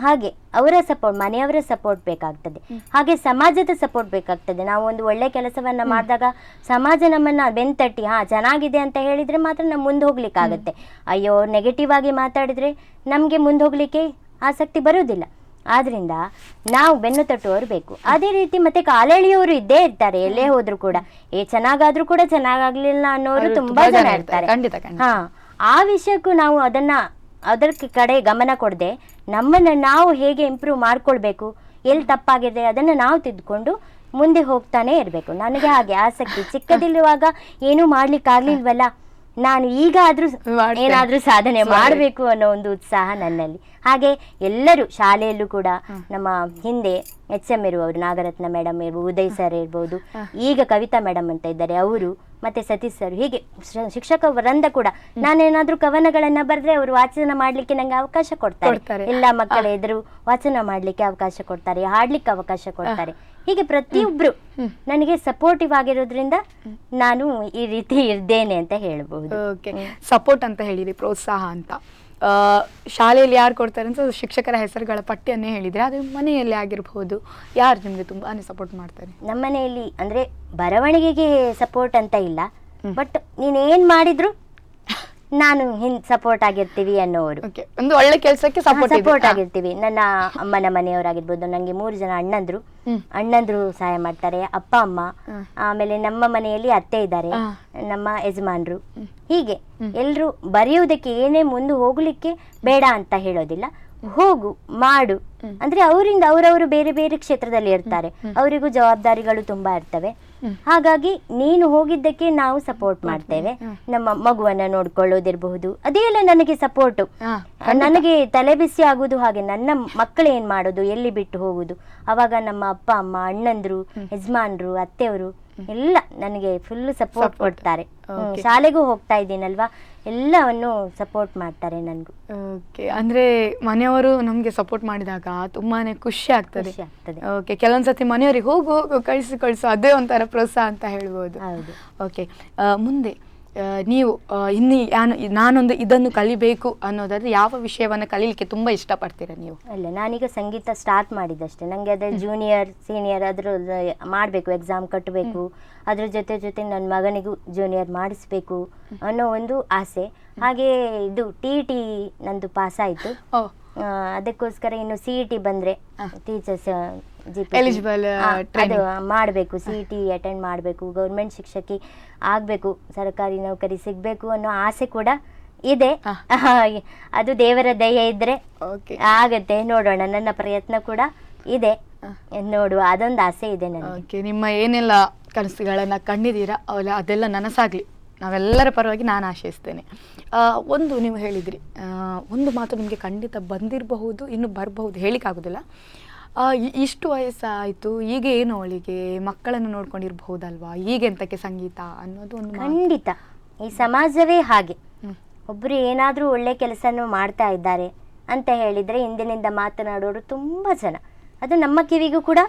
ಹಾಗೆ ಅವರ ಸಪೋರ್ಟ್, ಮನೆಯವರ ಸಪೋರ್ಟ್ ಬೇಕಾಗ್ತದೆ, ಹಾಗೆ ಸಮಾಜದ ಸಪೋರ್ಟ್ ಬೇಕಾಗ್ತದೆ. ನಾವು ಒಂದು ಒಳ್ಳೆ ಕೆಲಸವನ್ನ ಮಾಡಿದಾಗ ಸಮಾಜ ನಮ್ಮನ್ನ ಬೆಂತಟ್ಟಿ ಚೆನ್ನಾಗಿದೆ ಅಂತ ಹೇಳಿದ್ರೆ ಮಾತ್ರ ನಾವು ಮುಂದೆ ಹೋಗ್ಲಿಕ್ಕಾಗತ್ತೆ. ಅಯ್ಯೋ ನೆಗೆಟಿವ್ ಆಗಿ ಮಾತಾಡಿದ್ರೆ ನಮ್ಗೆ ಮುಂದೆ ಹೋಗ್ಲಿಕ್ಕೆ ಆಸಕ್ತಿ ಬರುವುದಿಲ್ಲ. ಆದ್ರಿಂದ ನಾವು ಬೆನ್ನು ತಟ್ಟುವವರು ಬೇಕು. ಅದೇ ರೀತಿ ಮತ್ತೆ ಕಾಲೆಳೆಯುವವರು ಇದ್ದೇ ಇರ್ತಾರೆ, ಎಲ್ಲೇ ಹೋದ್ರು ಕೂಡ. ಚೆನ್ನಾಗಾದ್ರೂ ಕೂಡ ಚೆನ್ನಾಗಾಗ್ಲಿಲ್ಲ ಅನ್ನೋರು ತುಂಬಾ ಜನ ಇರ್ತಾರೆ. ಆ ವಿಷಯಕ್ಕೂ ನಾವು ಅದರ ಕಡೆ ಗಮನ ಕೊಡದೆ ನಮ್ಮನ್ನ ನಾವು ಹೇಗೆ ಇಂಪ್ರೂವ್ ಮಾಡ್ಕೊಳ್ಬೇಕು, ಎಲ್ಲಿ ತಪ್ಪಾಗಿದೆ ಅದನ್ನ ನಾವು ತಿದ್ದುಕೊಂಡು ಮುಂದೆ ಹೋಗ್ತಾನೆ ಇರ್ಬೇಕು. ನನಗೆ ಹಾಗೆ ಆಸಕ್ತಿ. ಚಿಕ್ಕದಿರುವಾಗ ಏನೂ ಮಾಡ್ಲಿಕ್ಕೆ ಆಗ್ಲಿಲ್ವಲ್ಲ, ನಾನು ಈಗ ಆದ್ರೂ ಏನಾದ್ರೂ ಸಾಧನೆ ಮಾಡಬೇಕು ಅನ್ನೋ ಒಂದು ಉತ್ಸಾಹ ನನ್ನಲ್ಲಿ. ಹಾಗೆ ಎಲ್ಲರೂ ಶಾಲೆಯಲ್ಲೂ ಕೂಡ ನಮ್ಮ ಹಿಂದೆ HM ಇರುವವರು, ನಾಗರತ್ನ ಮೇಡಮ್ ಇರ್ಬೋದು, ಉದಯ್ ಸರ್ ಇರ್ಬೋದು, ಈಗ ಕವಿತಾ ಮೇಡಮ್ ಅಂತ ಇದ್ದಾರೆ ಅವರು, ಮತ್ತೆ ಸತೀಶ್ ಸರ್, ಹೀಗೆ ಶಿಕ್ಷಕ ವೃಂದ ಕೂಡ ನಾನೇನಾದ್ರೂ ಕವನಗಳನ್ನ ಬರೆದ್ರೆ ಅವರು ವಾಚನ ಮಾಡ್ಲಿಕ್ಕೆ ನಂಗೆ ಅವಕಾಶ ಕೊಡ್ತಾರೆ. ಎಲ್ಲ ಮಕ್ಕಳ ಎದುರು ವಾಚನ ಮಾಡ್ಲಿಕ್ಕೆ ಅವಕಾಶ ಕೊಡ್ತಾರೆ, ಹಾಡ್ಲಿಕ್ಕೆ ಅವಕಾಶ ಕೊಡ್ತಾರೆ. ಹೀಗೆ ಪ್ರತಿಯೊಬ್ರು ನನಗೆ ಸಪೋರ್ಟಿವ್ ಆಗಿರೋದ್ರಿಂದ ನಾನು ಈ ರೀತಿ ಇದ್ದೇನೆ ಅಂತ ಹೇಳ್ಬಹುದು. ಸಪೋರ್ಟ್ ಅಂತ ಹೇಳಿರಿ, ಪ್ರೋತ್ಸಾಹ ಅಂತ. ಶಾಲೆಯಲ್ಲಿ ಯಾರು ಕೊಡ್ತಾರೆ ಅಂತ ಶಿಕ್ಷಕರ ಹೆಸರುಗಳ ಪಟ್ಟಿಯನ್ನೇ ಹೇಳಿದ್ರೆ, ಅದು ಮನೆಯಲ್ಲಿ ಆಗಿರಬಹುದು, ಯಾರು ನಿಮ್ಗೆ ತುಂಬಾನೇ ಸಪೋರ್ಟ್ ಮಾಡ್ತಾರೆ? ನಮ್ಮ ಮನೆಯಲ್ಲಿ ಅಂದ್ರೆ ಬರವಣಿಗೆಗೆ ಸಪೋರ್ಟ್ ಅಂತ ಇಲ್ಲ, ಬಟ್ ನೀನೇನ್ ಮಾಡಿದ್ರು ನಾನು ಸಪೋರ್ಟ್ ಆಗಿರ್ತೀವಿ ಅನ್ನೋರು. ಒಂದು ಒಳ್ಳೆ ಕೆಲಸಕ್ಕೆ ಸಪೋರ್ಟ್ ಆಗಿರ್ತೀವಿ. ನನ್ನ ಅಮ್ಮನ ಮನೆಯವರಾಗಿರ್ಬೋದು, ನಂಗೆ 3 ಜನ ಅಣ್ಣಂದ್ರು ಸಹಾಯ ಮಾಡ್ತಾರೆ, ಅಪ್ಪ ಅಮ್ಮ, ಆಮೇಲೆ ನಮ್ಮ ಮನೆಯಲ್ಲಿ ಅತ್ತೆ ಇದ್ದಾರೆ, ನಮ್ಮ ಯಜಮಾನ್ರು, ಹೀಗೆ ಎಲ್ರು ಬರೆಯುವುದಕ್ಕೆ ಏನೇ ಮುಂದೆ ಹೋಗ್ಲಿಕ್ಕೆ ಬೇಡ ಅಂತ ಹೇಳೋದಿಲ್ಲ, ಹೋಗು ಮಾಡು ಅಂದ್ರೆ ಅವರಿಂದ ಅವರವರು ಬೇರೆ ಬೇರೆ ಕ್ಷೇತ್ರದಲ್ಲಿ ಇರ್ತಾರೆ, ಅವರಿಗೂ ಜವಾಬ್ದಾರಿಗಳು ತುಂಬಾ ಇರ್ತವೆ. ಹಾಗಾಗಿ ನೀನು ಹೋಗಿದ್ದಕ್ಕೆ ನಾವು ಸಪೋರ್ಟ್ ಮಾಡ್ತೇವೆ. ನಮ್ಮ ಮಗುವನ್ನ ನೋಡ್ಕೊಳ್ಳೋದಿರಬಹುದು, ಅದೆಲ್ಲ ನನಗೆ ಸಪೋರ್ಟು. ನನಗೆ ತಲೆ ಬಿಸಿ ಆಗುದು ಹಾಗೆ ನನ್ನ ಮಕ್ಕಳು ಏನ್ ಮಾಡೋದು, ಎಲ್ಲಿ ಬಿಟ್ಟು ಹೋಗುದು, ಅವಾಗ ನಮ್ಮ ಅಪ್ಪ ಅಮ್ಮ, ಅಣ್ಣಂದ್ರು, ಯಜಮಾನ್ರು, ಅತ್ತೆಯವರು ಎಲ್ಲ ನನಗೆ ಫುಲ್ ಸಪೋರ್ಟ್ ಕೊಡ್ತಾರೆ. ಶಾಲೆಗೂ ಹೋಗ್ತಾ ಇದ್ದೀನಲ್ವಾ, ಎಲ್ಲವನ್ನು ಸಪೋರ್ಟ್ ಮಾಡ್ತಾರೆ ನನ್ಗೂ. ಅಂದ್ರೆ ಮನೆಯವರು ನಮ್ಗೆ ಸಪೋರ್ಟ್ ಮಾಡಿದಾಗ ತುಂಬಾನೇ ಖುಷಿ ಆಗ್ತದೆ. ಕೆಲವೊಂದ್ಸತಿ ಮನೆಯವರಿಗೆ ಹೋಗು ಕಳಿಸು ಅದೇ ಒಂಥರ ಪ್ರೋತ್ಸಾಹ ಅಂತ ಹೇಳ್ಬೋದು. ಓಕೆ, ಮುಂದೆ ನೀವು ನಾನೊಂದು ಇದನ್ನು ಕಲಿಬೇಕು ಅನ್ನೋದಾದ್ರೆ ಯಾವ ವಿಷಯವನ್ನು ಕಲೀಲಿಕ್ಕೆ ತುಂಬಾ ಇಷ್ಟಪಡ್ತೀರಾ ನೀವು? ಅಲ್ಲ, ನಾನೀಗ ಸಂಗೀತ ಸ್ಟಾರ್ಟ್ ಮಾಡಿದಷ್ಟೇ. ನನಗೆ ಅದ್ರ ಜೂನಿಯರ್ ಸೀನಿಯರ್ ಅದ್ರ ಮಾಡಬೇಕು, ಎಕ್ಸಾಮ್ ಕಟ್ಟಬೇಕು, ಅದ್ರ ಜೊತೆ ನನ್ನ ಮಗನಿಗೂ ಜೂನಿಯರ್ ಮಾಡಿಸ್ಬೇಕು ಅನ್ನೋ ಒಂದು ಆಸೆ. ಹಾಗೆ ಇದು TET ನಂದು ಪಾಸ್ ಆಯ್ತು, ಅದಕ್ಕೋಸ್ಕರ ಇನ್ನು CET ಬಂದ್ರೆ ಟೀಚರ್ಸ್ ಅದು ಮಾಡಬೇಕು, CET ಅಟೆಂಡ್ ಮಾಡಬೇಕು, ಗೌರ್ಮೆಂಟ್ ಶಿಕ್ಷಕಿ ಆಗ್ಬೇಕು, ಸರ್ಕಾರಿ ನೌಕರಿ ಸಿಗ್ಬೇಕು ಅನ್ನೋ ಆಸೆ ಕೂಡ ಇದೆ. ಅದು ದೇವರ ದಯೆ ಇದ್ರೆ ಆಗತ್ತೆ, ನೋಡೋಣ. ನನ್ನ ಪ್ರಯತ್ನ ಕೂಡ ಇದೆ, ನೋಡುವ, ಅದೊಂದು ಆಸೆ ಇದೆ ನನಗೆ. ನಿಮ್ಮ ಏನೆಲ್ಲ ಕನಸುಗಳನ್ನ ಕಂಡಿದ್ದೀರಾ ಅದೆಲ್ಲ ನನಸಾಗ್ಲಿ, ನಾವೆಲ್ಲರ ಪರವಾಗಿ ನಾನು ಆಶಯಿಸ್ತೇನೆ. ಒಂದು ನೀವು ಹೇಳಿದ್ರಿ, ಒಂದು ಮಾತು ನಿಮಗೆ ಖಂಡಿತ ಬಂದಿರಬಹುದು, ಇನ್ನು ಬರಬಹುದು, ಹೇಳಿಕ್ಕಾಗೋದಿಲ್ಲ. ಇಷ್ಟು ವಯಸ್ಸಾಯಿತು, ಈಗ ಏನು ಅವಳಿಗೆ ಮಕ್ಕಳನ್ನು ನೋಡ್ಕೊಂಡಿರ್ಬಹುದಲ್ವಾ, ಈಗೆಂತಕ್ಕೆ ಸಂಗೀತ ಅನ್ನೋದು ಒಂದು ಖಂಡಿತ. ಈ ಸಮಾಜವೇ ಹಾಗೆ, ಒಬ್ರು ಏನಾದ್ರೂ ಒಳ್ಳೆ ಕೆಲಸನೂ ಮಾಡ್ತಾ ಇದ್ದಾರೆ ಅಂತ ಹೇಳಿದ್ರೆ ಇಂದಿನಿಂದ ಮಾತನಾಡೋರು ತುಂಬಾ ಜನ. ಅದು ನಮ್ಮ ಕಿವಿಗೂ ಕೂಡ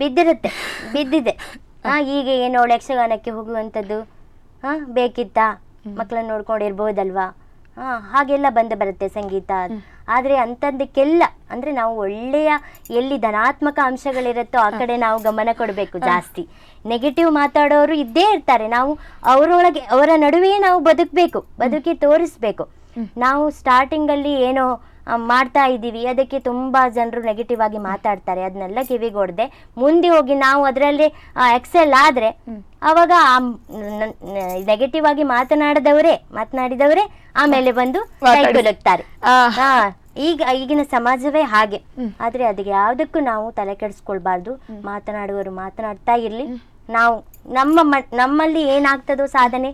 ಬಿದ್ದಿದೆ. ಈಗ ಏನು ಅವಳು ಯಕ್ಷಗಾನಕ್ಕೆ ಹೋಗುವಂಥದ್ದು ಬೇಕಿತ್ತಾ, ಮಕ್ಕಳನ್ನ ನೋಡ್ಕೊಂಡಿರ್ಬೋದಲ್ವಾ, ಹಾಗೆಲ್ಲ ಬರುತ್ತೆ ಸಂಗೀತ. ಆದ್ರೆ ಅಂಥದ್ದಕ್ಕೆಲ್ಲ ಅಂದ್ರೆ ನಾವು ಒಳ್ಳೆಯ ಎಲ್ಲಿ ಧನಾತ್ಮಕ ಅಂಶಗಳಿರುತ್ತೋ ಆ ಕಡೆ ನಾವು ಗಮನ ಕೊಡಬೇಕು ಜಾಸ್ತಿ. ನೆಗೆಟಿವ್ ಮಾತಾಡೋರು ಇದ್ದೇ ಇರ್ತಾರೆ, ನಾವು ಅವರ ನಡುವೆ ನಾವು ಬದುಕಿ ತೋರಿಸ್ಬೇಕು. ನಾವು ಸ್ಟಾರ್ಟಿಂಗ್ ಅಲ್ಲಿ ಏನೋ ಮಾಡ್ತಾ ಇದ್ದೀವಿ, ಅದಕ್ಕೆ ತುಂಬಾ ಜನರು ನೆಗೆಟಿವ್ ಆಗಿ ಮಾತಾಡ್ತಾರೆ, ಅದನ್ನೆಲ್ಲ ಕಿವಿಗೊಡದೆ ಮುಂದೆ ಹೋಗಿ ನಾವು ಅದರಲ್ಲಿ ಎಕ್ಸೆಲ್ ಆದ್ರೆ ಅವಾಗ ನೆಗೆಟಿವ್ ಆಗಿ ಮಾತನಾಡಿದವರೇ ಆಮೇಲೆ ಬಂದು ಕೈಗೊಳ್ಳುತ್ತಾರೆ. ಈಗಿನ ಸಮಾಜವೇ ಹಾಗೆ. ಆದ್ರೆ ಅದಕ್ಕೆ ಯಾವ್ದಕ್ಕೂ ನಾವು ತಲೆ ಕೆಡಿಸ್ಕೊಳ್ಬಾರ್ದು. ಮಾತನಾಡುವವರು ಮಾತನಾಡ್ತಾ ಇರ್ಲಿ, ನಾವು ನಮ್ಮಲ್ಲಿ ಏನಾಗ್ತದೋ ಸಾಧನೆ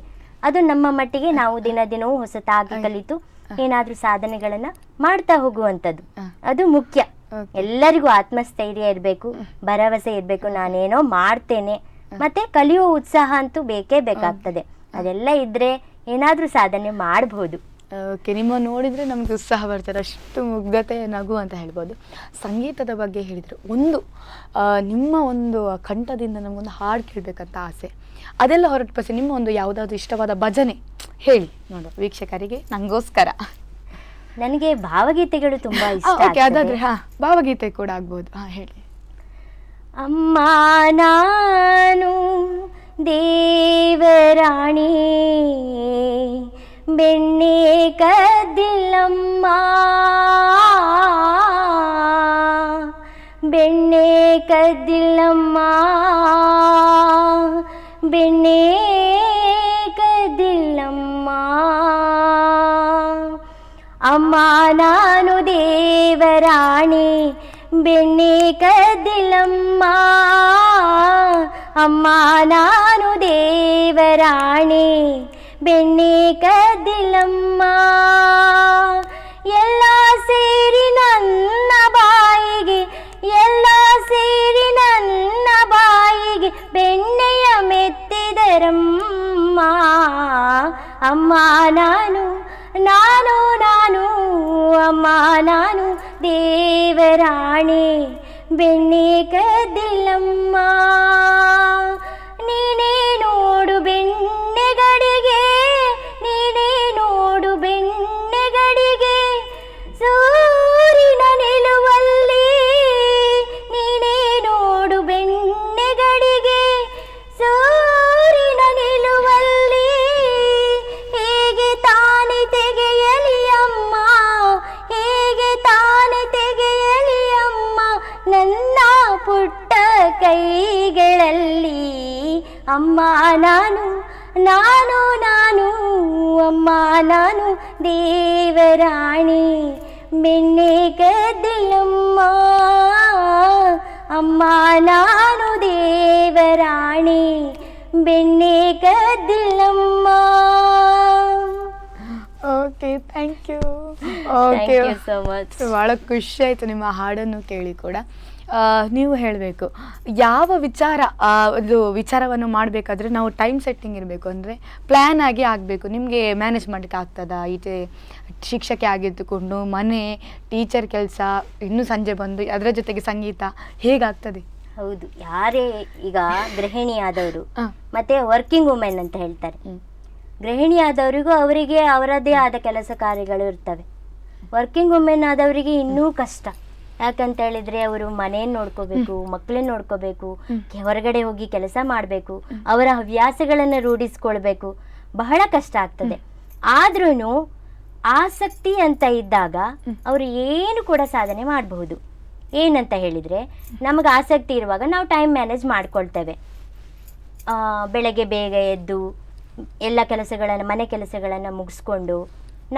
ಅದು ನಮ್ಮ ಮಟ್ಟಿಗೆ ನಾವು ದಿನವೂ ಹೊಸತಾಗಿ ಕಲಿತು ಏನಾದ್ರೂ ಸಾಧನೆಗಳನ್ನ ಮಾಡ್ತಾ ಹೋಗುವಂಥದ್ದು ಅದು ಮುಖ್ಯ. ಎಲ್ಲರಿಗೂ ಆತ್ಮಸ್ಥೈರ್ಯ ಇರಬೇಕು, ಭರವಸೆ ಇರಬೇಕು, ನಾನೇನೋ ಮಾಡ್ತೇನೆ, ಮತ್ತೆ ಕಲಿಯುವ ಉತ್ಸಾಹ ಅಂತೂ ಬೇಕೇ ಬೇಕಾಗ್ತದೆ. ಅದೆಲ್ಲ ಇದ್ರೆ ಏನಾದ್ರೂ ಸಾಧನೆ ಮಾಡಬಹುದು. ಓಕೆ, ನಿಮ್ಮ ನೋಡಿದ್ರೆ ನಮ್ಗೆ ಉತ್ಸಾಹ ಬರ್ತಾರೆ, ಅಷ್ಟು ಮುಗ್ಧತೆ, ನಗು ಅಂತ ಹೇಳ್ಬೋದು. ಸಂಗೀತದ ಬಗ್ಗೆ ಹೇಳಿದ್ರು, ಒಂದು ನಿಮ್ಮ ಒಂದು ಕಂಠದಿಂದ ನಮಗೊಂದು ಹಾಡು ಕೇಳಬೇಕಂತ ಆಸೆ, ಅದೆಲ್ಲ ಹೊರತುಪಡಿಸಿ ನಿಮ್ಮ ಒಂದು ಯಾವುದಾದ್ರು ಇಷ್ಟವಾದ ಭಜನೆ ಹೇಳಿ ನೋಡು ವೀಕ್ಷಕರಿಗೆ, ನಂಗೋಸ್ಕರ. ನನಗೆ ಭಾವಗೀತೆಗಳು ತುಂಬಾ ಇಷ್ಟ ಓಕೆ, ಆಗ್ತದೆ. ಅದಾದ್ರೆ ಭಾವಗೀತೆ ಕೂಡ ಆಗ್ಬೋದು. ಹೇಳಿ. ಅಮ್ಮ ನಾನು ದೇವರಾಣಿ ಬೆಣ್ಣೆ ಕದ್ದಿಲ್ಲಮ್ಮ, ಬೆಣ್ಣೆ ಕದ್ದಿಲ್ಲಮ್ಮ, ಬೆಣ್ಣೆ ಕದ್ದಿಲ್ಲಮ್ಮ. ಅಮ್ಮ ನಾನು ದೇವರಾಣಿ ಬೆಣ್ಣೆ ಕದ್ದಿಲ್ಲಮ್ಮ, ಅಮ್ಮ ನಾನು ದೇವರಾಣಿ ಬೆಣ್ಣೆ ಕದ್ದಿಲ್ಲಮ್ಮ. ಎಲ್ಲ ಸೇರಿ ನನ್ನ ಬಾಯಿಗೆ, ಎಲ್ಲ ಸೇರಿ ನನ್ನ ಬಾಯಿಗೆ ಬೆಣ್ಣೆಯ ಮೆತ್ತಿದರಮ್ಮ. ಅಮ್ಮ ನಾನು ನಾನು ನಾನು ಅಮ್ಮ ನಾನು ದೇವರಾಣಿ ಬೆಣ್ಣೆ ಕದ್ದಿಲ್ಲಮ್ಮ. ನೀನೇ ನೋಡು ಬೆಣ್ಣೆಗಡಿಗೆ, ನೀನೇ ನೋಡು ಬೆಣ್ಣೆಗಡಿಗೆ ಸೂರಿನ ನಿಲುವಲ್ಲಿ, ನೀನೇ ನೋಡು ಬೆಣ್ಣೆಗಡಿಗೆ ಸೂರಿನ ನಿಲುವಲ್ಲಿ. ಹೇಗೆ ತಾನೆ ತೆಗೆಯಲಿ ಅಮ್ಮ, ಹೇಗೆ ತಾನೆ ತೆಗೆಯಲಿ ಅಮ್ಮ ನನ್ನ ಪುಟ್ಟ ಕೈಗಳಲ್ಲಿ. ಅಮ್ಮ ನಾನು ನಾನು ನಾನು ಅಮ್ಮ ನಾನು ದೇವರಾಣಿ ಬೆಣ್ಣೆ ಕದ್ದಿಲ್ಲಮ್ಮ, ಅಮ್ಮ ನಾನು ದೇವರಾಣಿ ಬೆಣ್ಣೆ ಕದ್ದಿಲ್ಲಮ್ಮ. Okay, thank you. Thank you so much. ಭಾಳ ಖುಷಿ ಆಯಿತು ನಿಮ್ಮ ಹಾಡನ್ನು ಕೇಳಿ ಕೂಡ. ನೀವು ಹೇಳಬೇಕು ಯಾವ ವಿಚಾರವನ್ನು ಮಾಡಬೇಕಾದ್ರೆ ನಾವು ಟೈಮ್ ಸೆಟ್ಟಿಂಗ್ ಇರಬೇಕು, ಅಂದರೆ ಪ್ಲ್ಯಾನ್ ಆಗಿ ಆಗಬೇಕು. ನಿಮಗೆ ಮ್ಯಾನೇಜ್ ಮಾಡಲಿಕ್ಕೆ ಆಗ್ತದಾ? ಶಿಕ್ಷಕಿ ಆಗಿದ್ದುಕೊಂಡು ಮನೆ, ಟೀಚರ್ ಕೆಲಸ, ಇನ್ನೂ ಸಂಜೆ ಬಂದು ಅದರ ಜೊತೆಗೆ ಸಂಗೀತ, ಹೇಗಾಗ್ತದೆ? ಹೌದು, ಯಾರೇ ಈಗ ಗೃಹಿಣಿಯಾದವರು ಮತ್ತೆ ವರ್ಕಿಂಗ್ ವುಮೆನ್ ಅಂತ ಹೇಳ್ತಾರೆ. ಗೃಹಿಣಿಯಾದವರಿಗೂ ಅವರಿಗೆ ಅವರದ್ದೇ ಆದ ಕೆಲಸ ಕಾರ್ಯಗಳು ಇರ್ತವೆ. ವರ್ಕಿಂಗ್ ವುಮೆನ್ ಆದವರಿಗೆ ಇನ್ನೂ ಕಷ್ಟ. ಯಾಕಂತ ಹೇಳಿದ್ರೆ ಅವರು ಮನೆಯನ್ನು ನೋಡ್ಕೋಬೇಕು, ಮಕ್ಕಳನ್ನ ನೋಡ್ಕೋಬೇಕು, ಹೊರಗಡೆ ಹೋಗಿ ಕೆಲಸ ಮಾಡಬೇಕು, ಅವರ ಹವ್ಯಾಸಗಳನ್ನು ರೂಢಿಸ್ಕೊಳ್ಬೇಕು, ಬಹಳ ಕಷ್ಟ ಆಗ್ತದೆ. ಆದ್ರೂ ಆಸಕ್ತಿ ಅಂತ ಇದ್ದಾಗ ಅವರು ಏನು ಕೂಡ ಸಾಧನೆ ಮಾಡಬಹುದು. ಏನಂತ ಹೇಳಿದ್ರೆ ನಮಗೆ ಆಸಕ್ತಿ ಇರುವಾಗ ನಾವು ಟೈಮ್ ಮ್ಯಾನೇಜ್ ಮಾಡ್ಕೊಳ್ತೇವೆ. ಬೆಳಗ್ಗೆ ಬೇಗ ಎದ್ದು ಎಲ್ಲ ಕೆಲಸಗಳನ್ನು, ಮನೆ ಕೆಲಸಗಳನ್ನು ಮುಗಿಸ್ಕೊಂಡು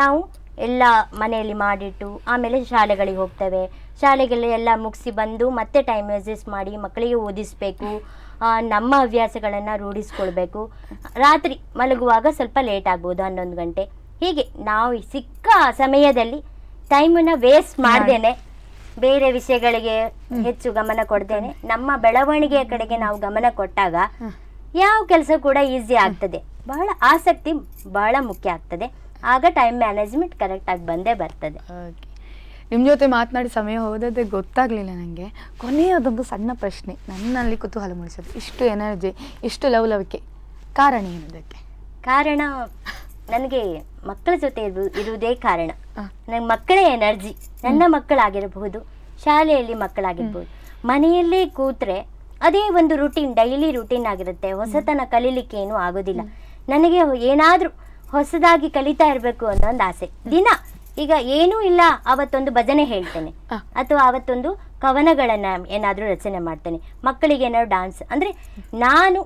ನಾವು ಎಲ್ಲ ಮನೆಯಲ್ಲಿ ಮಾಡಿಟ್ಟು ಆಮೇಲೆ ಶಾಲೆಗಳಿಗೆ ಹೋಗ್ತೇವೆ. ಶಾಲೆಗೆಲ್ಲ ಎಲ್ಲ ಮುಗಿಸಿ ಬಂದು ಮತ್ತೆ ಟೈಮ್ ಅಡ್ಜಸ್ಟ್ ಮಾಡಿ ಮಕ್ಕಳಿಗೆ ಓದಿಸಬೇಕು, ನಮ್ಮ ಹವ್ಯಾಸಗಳನ್ನು ರೂಢಿಸ್ಕೊಳ್ಬೇಕು. ರಾತ್ರಿ ಮಲಗುವಾಗ ಸ್ವಲ್ಪ ಲೇಟ್ ಆಗ್ಬೋದು, 11 ಗಂಟೆ. ಹೀಗೆ ನಾವು ಸಿಕ್ಕ ಸಮಯದಲ್ಲಿ ಟೈಮನ್ನು ವೇಸ್ಟ್ ಮಾಡ್ದೇನೆ, ಬೇರೆ ವಿಷಯಗಳಿಗೆ ಹೆಚ್ಚು ಗಮನ ಕೊಡ್ದೇನೆ ನಮ್ಮ ಬೆಳವಣಿಗೆಯ ಕಡೆಗೆ ನಾವು ಗಮನ ಕೊಟ್ಟಾಗ ಯಾವ ಕೆಲಸ ಕೂಡ ಈಸಿ ಆಗ್ತದೆ. ಬಹಳ ಆಸಕ್ತಿ ಬಹಳ ಮುಖ್ಯ ಆಗ್ತದೆ. ಆಗ ಟೈಮ್ ಮ್ಯಾನೇಜ್ಮೆಂಟ್ ಕರೆಕ್ಟಾಗಿ ಬಂದೇ ಬರ್ತದೆ. ನಿಮ್ಮ ಜೊತೆ ಮಾತನಾಡಿ ಸಮಯ ಹೋದದ್ದೇ ಗೊತ್ತಾಗಲಿಲ್ಲ ನನಗೆ. ಕೊನೆಯದೊಂದು ಸಣ್ಣ ಪ್ರಶ್ನೆ ನನ್ನಲ್ಲಿ ಕುತೂಹಲ ಮೂಡಿಸೋದು, ಇಷ್ಟು ಎನರ್ಜಿ, ಇಷ್ಟು ಲವಲವಿಕೆ, ಕಾರಣ ಏನದಕ್ಕೆ? ಕಾರಣ ನನಗೆ ಮಕ್ಕಳ ಜೊತೆ ಇರುವುದೇ ಕಾರಣ. ನನಗೆ ಮಕ್ಕಳೇ ಎನರ್ಜಿ. ನನ್ನ ಮಕ್ಕಳಾಗಿರಬಹುದು, ಶಾಲೆಯಲ್ಲಿ ಮಕ್ಕಳಾಗಿರ್ಬೋದು, ಮನೆಯಲ್ಲೇ ಕೂತ್ರೆ ಅದೇ ಒಂದು ರುಟೀನ್, ಡೈಲಿ ರುಟೀನ್ ಆಗಿರುತ್ತೆ. ಹೊಸತನ ಕಲೀಲಿಕ್ಕೆ ಏನೂ ಆಗೋದಿಲ್ಲ. ನನಗೆ ಏನಾದರೂ ಹೊಸದಾಗಿ ಕಲಿತಾ ಇರಬೇಕು ಅನ್ನೋ ಒಂದು ಆಸೆ. ದಿನ ಈಗ ಏನೂ ಇಲ್ಲ, ಅವತ್ತೊಂದು ಭಜನೆ ಹೇಳ್ತೇನೆ ಅಥವಾ ಅವತ್ತೊಂದು ಕವನಗಳನ್ನು ಏನಾದರೂ ರಚನೆ ಮಾಡ್ತೇನೆ. ಮಕ್ಕಳಿಗೆ ಏನಾದ್ರು ಡಾನ್ಸ್, ಅಂದರೆ ನಾನು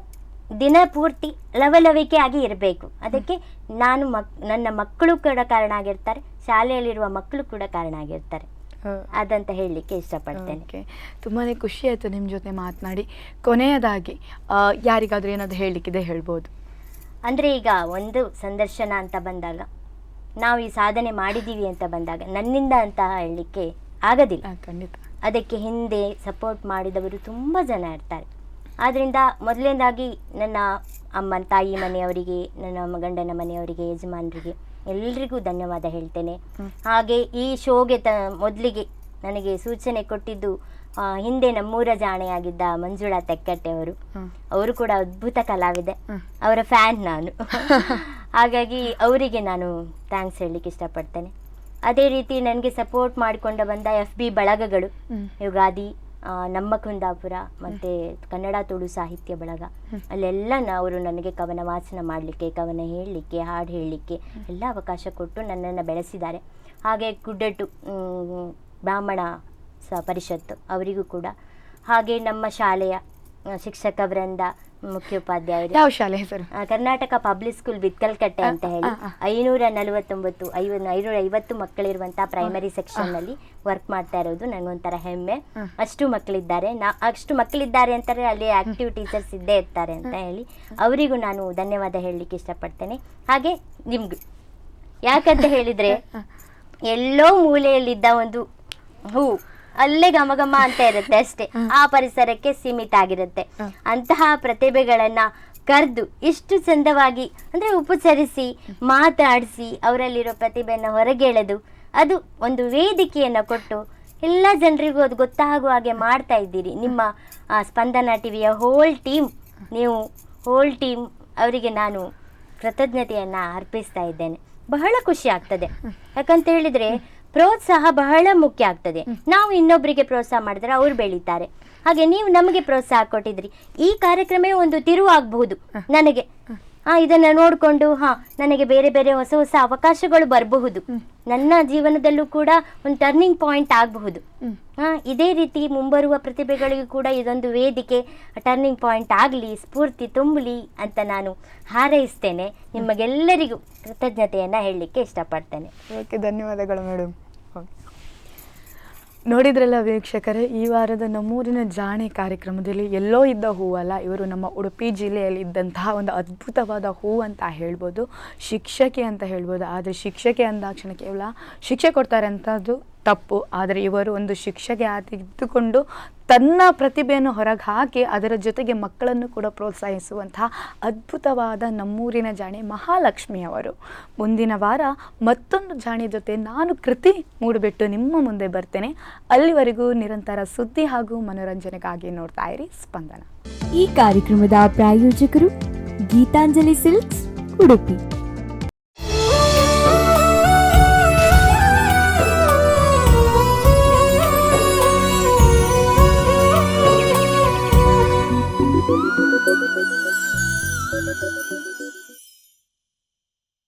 ದಿನ ಪೂರ್ತಿ ಲವಲವಿಕೆ ಆಗಿ ಇರಬೇಕು. ಅದಕ್ಕೆ ನಾನು ನನ್ನ ಮಕ್ಕಳು ಕೂಡ ಕಾರಣ ಆಗಿರ್ತಾರೆ, ಶಾಲೆಯಲ್ಲಿರುವ ಮಕ್ಕಳು ಕೂಡ ಕಾರಣ ಆಗಿರ್ತಾರೆ. ಅದಂತ ಹೇಳಲಿಕ್ಕೆ ಇಷ್ಟಪಡ್ತೇನೆ. ತುಂಬಾ ಖುಷಿ ಆಯಿತು ನಿಮ್ಮ ಜೊತೆ ಮಾತನಾಡಿ. ಕೊನೆಯದಾಗಿ ಯಾರಿಗಾದ್ರೂ ಏನಾದರೂ ಹೇಳಲಿಕ್ಕಿದೆ ಹೇಳ್ಬೋದು? ಅಂದರೆ ಈಗ ಒಂದು ಸಂದರ್ಶನ ಅಂತ ಬಂದಾಗ, ನಾವು ಈ ಸಾಧನೆ ಮಾಡಿದ್ದೀವಿ ಅಂತ ಬಂದಾಗ ನನ್ನಿಂದ ಅಂತ ಹೇಳಲಿಕ್ಕೆ ಆಗೋದಿಲ್ಲ. ಖಂಡಿತ. ಅದಕ್ಕೆ ಹಿಂದೆ ಸಪೋರ್ಟ್ ಮಾಡಿದವರು ತುಂಬ ಜನ ಇರ್ತಾರೆ. ಆದ್ದರಿಂದ ಮೊದಲನೇದಾಗಿ ನನ್ನ ಅಮ್ಮನ ತಾಯಿ ಮನೆಯವರಿಗೆ, ನನ್ನ ಗಂಡನ ಮನೆಯವರಿಗೆ, ಯಜಮಾನರಿಗೆ ಎಲ್ರಿಗೂ ಧನ್ಯವಾದ ಹೇಳ್ತೇನೆ. ಹಾಗೆ ಈ ಶೋಗೆ ಮೊದಲಿಗೆ ನನಗೆ ಸೂಚನೆ ಕೊಟ್ಟಿದ್ದು ಹಿಂದೆ ನಮ್ಮೂರ ಜಾಣೆಯಾಗಿದ್ದ ಮಂಜುಳಾ ತೆಕ್ಕಟ್ಟೆ ಅವರು ಕೂಡ ಅದ್ಭುತ ಕಲಾವಿದೆ, ಅವರ ಫ್ಯಾನ್ ನಾನು. ಹಾಗಾಗಿ ಅವರಿಗೆ ನಾನು ಥ್ಯಾಂಕ್ಸ್ ಹೇಳಲಿಕ್ಕೆ ಇಷ್ಟಪಡ್ತೇನೆ. ಅದೇ ರೀತಿ ನನಗೆ ಸಪೋರ್ಟ್ ಮಾಡಿಕೊಂಡು ಬಂದ FB ಬಳಗಗಳು, ಯುಗಾದಿ, ನಮ್ಮ ಕುಂದಾಪುರ ಮತ್ತು ಕನ್ನಡ ತುಳು ಸಾಹಿತ್ಯ ಬಳಗ, ಅಲ್ಲೆಲ್ಲ ಅವರು ನನಗೆ ಕವನ ವಾಚನ ಮಾಡಲಿಕ್ಕೆ, ಕವನ ಹೇಳಲಿಕ್ಕೆ, ಹಾಡು ಹೇಳಲಿಕ್ಕೆ ಎಲ್ಲ ಅವಕಾಶ ಕೊಟ್ಟು ನನ್ನನ್ನು ಬೆಳೆಸಿದ್ದಾರೆ. ಹಾಗೆ ಗುಡ್ಡಟ್ಟು ಬ್ರಾಹ್ಮಣ ಪರಿಷತ್ತು ಅವರಿಗೂ ಕೂಡ, ಹಾಗೆ ನಮ್ಮ ಶಾಲೆಯ ಶಿಕ್ಷಕ ವೃಂದ, ಮುಖ್ಯೋಪಾಧ್ಯಾಯರು. ಯಾವ ಶಾಲೆ ಹೆಸರು? ಕರ್ನಾಟಕ ಪಬ್ಲಿಕ್ ಸ್ಕೂಲ್ ಬಿತ್ಕಲ್ಕಟ್ಟೆ ಅಂತ ಹೇಳಿ 550 ಮಕ್ಕಳಿರುವಂತಹ ಪ್ರೈಮರಿ ಸೆಕ್ಷನ್ ನಲ್ಲಿ ವರ್ಕ್ ಮಾಡ್ತಾ ಇರೋದು ನನಗೊಂಥರ ಹೆಮ್ಮೆ. ಅಷ್ಟು ಮಕ್ಕಳಿದ್ದಾರೆ, ಅಷ್ಟು ಮಕ್ಕಳಿದ್ದಾರೆ ಅಂತಾರೆ, ಅಲ್ಲಿ ಆಕ್ಟಿವ್ ಟೀಚರ್ಸ್ ಇದ್ದೇ ಇರ್ತಾರೆ ಅಂತ ಹೇಳಿ ಅವರಿಗೂ ನಾನು ಧನ್ಯವಾದ ಹೇಳಲಿಕ್ಕೆ ಇಷ್ಟಪಡ್ತೇನೆ. ಹಾಗೆ ನಿಮ್ಗೂ, ಯಾಕಂತ ಹೇಳಿದ್ರೆ ಎಲ್ಲೋ ಮೂಲೆಯಲ್ಲಿದ್ದ ಒಂದು ಹೂ ಅಲ್ಲೇ ಘಮಘಮ ಅಂತ ಇರುತ್ತೆ ಅಷ್ಟೇ, ಆ ಪರಿಸರಕ್ಕೆ ಸೀಮಿತ ಆಗಿರುತ್ತೆ. ಅಂತಹ ಪ್ರತಿಭೆಗಳನ್ನ ಕರೆದು ಇಷ್ಟು ಚಂದವಾಗಿ ಅಂದ್ರೆ ಉಪಚರಿಸಿ ಮಾತಾಡಿಸಿ ಅವರಲ್ಲಿರೋ ಪ್ರತಿಭೆಯನ್ನು ಹೊರಗೆಳೆದು ಅದು ಒಂದು ವೇದಿಕೆಯನ್ನು ಕೊಟ್ಟು ಎಲ್ಲ ಜನರಿಗೂ ಅದು ಗೊತ್ತಾಗುವ ಹಾಗೆ ಮಾಡ್ತಾ ಇದ್ದೀರಿ. ನಿಮ್ಮ ಸ್ಪಂದನ ಟಿವಿಯ ಹೋಲ್ ಟೀಮ್ ಅವರಿಗೆ ನಾನು ಕೃತಜ್ಞತೆಯನ್ನು ಅರ್ಪಿಸ್ತಾ ಇದ್ದೇನೆ. ಬಹಳ ಖುಷಿ ಆಗ್ತದೆ, ಯಾಕಂತ ಹೇಳಿದ್ರೆ ಪ್ರೋತ್ಸಾಹ ಬಹಳ ಮುಖ್ಯ ಆಗ್ತದೆ. ನಾವು ಇನ್ನೊಬ್ಬರಿಗೆ ಪ್ರೋತ್ಸಾಹ ಮಾಡಿದ್ರೆ ಅವ್ರು ಬೆಳೀತಾರೆ. ಹಾಗೆ ನೀವು ನಮಗೆ ಪ್ರೋತ್ಸಾಹ ಕೊಟ್ಟಿದ್ರಿ. ಈ ಕಾರ್ಯಕ್ರಮವೇ ಒಂದು ತಿರುವು ಆಗಬಹುದು ನನಗೆ. ಇದನ್ನ ನೋಡಿಕೊಂಡು ನನಗೆ ಬೇರೆ ಬೇರೆ ಹೊಸ ಹೊಸ ಅವಕಾಶಗಳು ಬರಬಹುದು, ನನ್ನ ಜೀವನದಲ್ಲೂ ಕೂಡ ಒಂದು ಟರ್ನಿಂಗ್ ಪಾಯಿಂಟ್ ಆಗಬಹುದು. ಇದೇ ರೀತಿ ಮುಂಬರುವ ಪ್ರತಿಭೆಗಳಿಗೂ ಕೂಡ ಇದೊಂದು ವೇದಿಕೆ ಟರ್ನಿಂಗ್ ಪಾಯಿಂಟ್ ಆಗಲಿ, ಸ್ಫೂರ್ತಿ ತುಂಬಲಿ ಅಂತ ನಾನು ಹಾರೈಸ್ತೇನೆ. ನಿಮಗೆಲ್ಲರಿಗೂ ಕೃತಜ್ಞತೆಯನ್ನು ಹೇಳಲಿಕ್ಕೆ ಇಷ್ಟಪಡ್ತೇನೆ. ಓಕೆ, ಧನ್ಯವಾದಗಳು ಮೇಡಮ್. ನೋಡಿದ್ರಲ್ಲ ವೀಕ್ಷಕರೇ, ಈ ವಾರದ ನಮ್ಮೂರಿನ ಜಾಣೆ ಕಾರ್ಯಕ್ರಮದಲ್ಲಿ ಎಲ್ಲೋ ಇದ್ದ ಹೂವಲ್ಲ, ಇವರು ನಮ್ಮ ಉಡುಪಿ ಜಿಲ್ಲೆಯಲ್ಲಿ ಇದ್ದಂತಹ ಒಂದು ಅದ್ಭುತವಾದ ಹೂ ಅಂತ ಹೇಳ್ಬೋದು, ಶಿಕ್ಷಕಿ ಅಂತ ಹೇಳ್ಬೋದು. ಆದರೆ ಶಿಕ್ಷಕಿ ಅಂದಾಕ್ಷಣ ಕೇವಲ ಶಿಕ್ಷೆ ಕೊಡ್ತಾರೆ ಅಂತದ್ದು ತಪ್ಪು. ಆದರೆ ಇವರು ಒಂದು ಶಿಕ್ಷೆಗೆ ಇದ್ದುಕೊಂಡು ತನ್ನ ಪ್ರತಿಭೆಯನ್ನು ಹೊರಗೆ ಹಾಕಿ ಅದರ ಜೊತೆಗೆ ಮಕ್ಕಳನ್ನು ಕೂಡ ಪ್ರೋತ್ಸಾಹಿಸುವಂತಹ ಅದ್ಭುತವಾದ ನಮ್ಮೂರಿನ ಜಾಣೆ ಮಹಾಲಕ್ಷ್ಮಿ ಅವರು. ಮುಂದಿನ ವಾರ ಮತ್ತೊಂದು ಜಾಣೆ ಜೊತೆ ನಾನು ಕೃತಿ ಮೂಡಿಬಿಟ್ಟು ನಿಮ್ಮ ಮುಂದೆ ಬರ್ತೇನೆ. ಅಲ್ಲಿವರೆಗೂ ನಿರಂತರ ಸುದ್ದಿ ಹಾಗೂ ಮನೋರಂಜನೆಗಾಗಿ ನೋಡ್ತಾ ಇರಿ ಸ್ಪಂದನ. ಈ ಕಾರ್ಯಕ್ರಮದ ಪ್ರಾಯೋಜಕರು Geetanjali silks, Udupi. Thank you.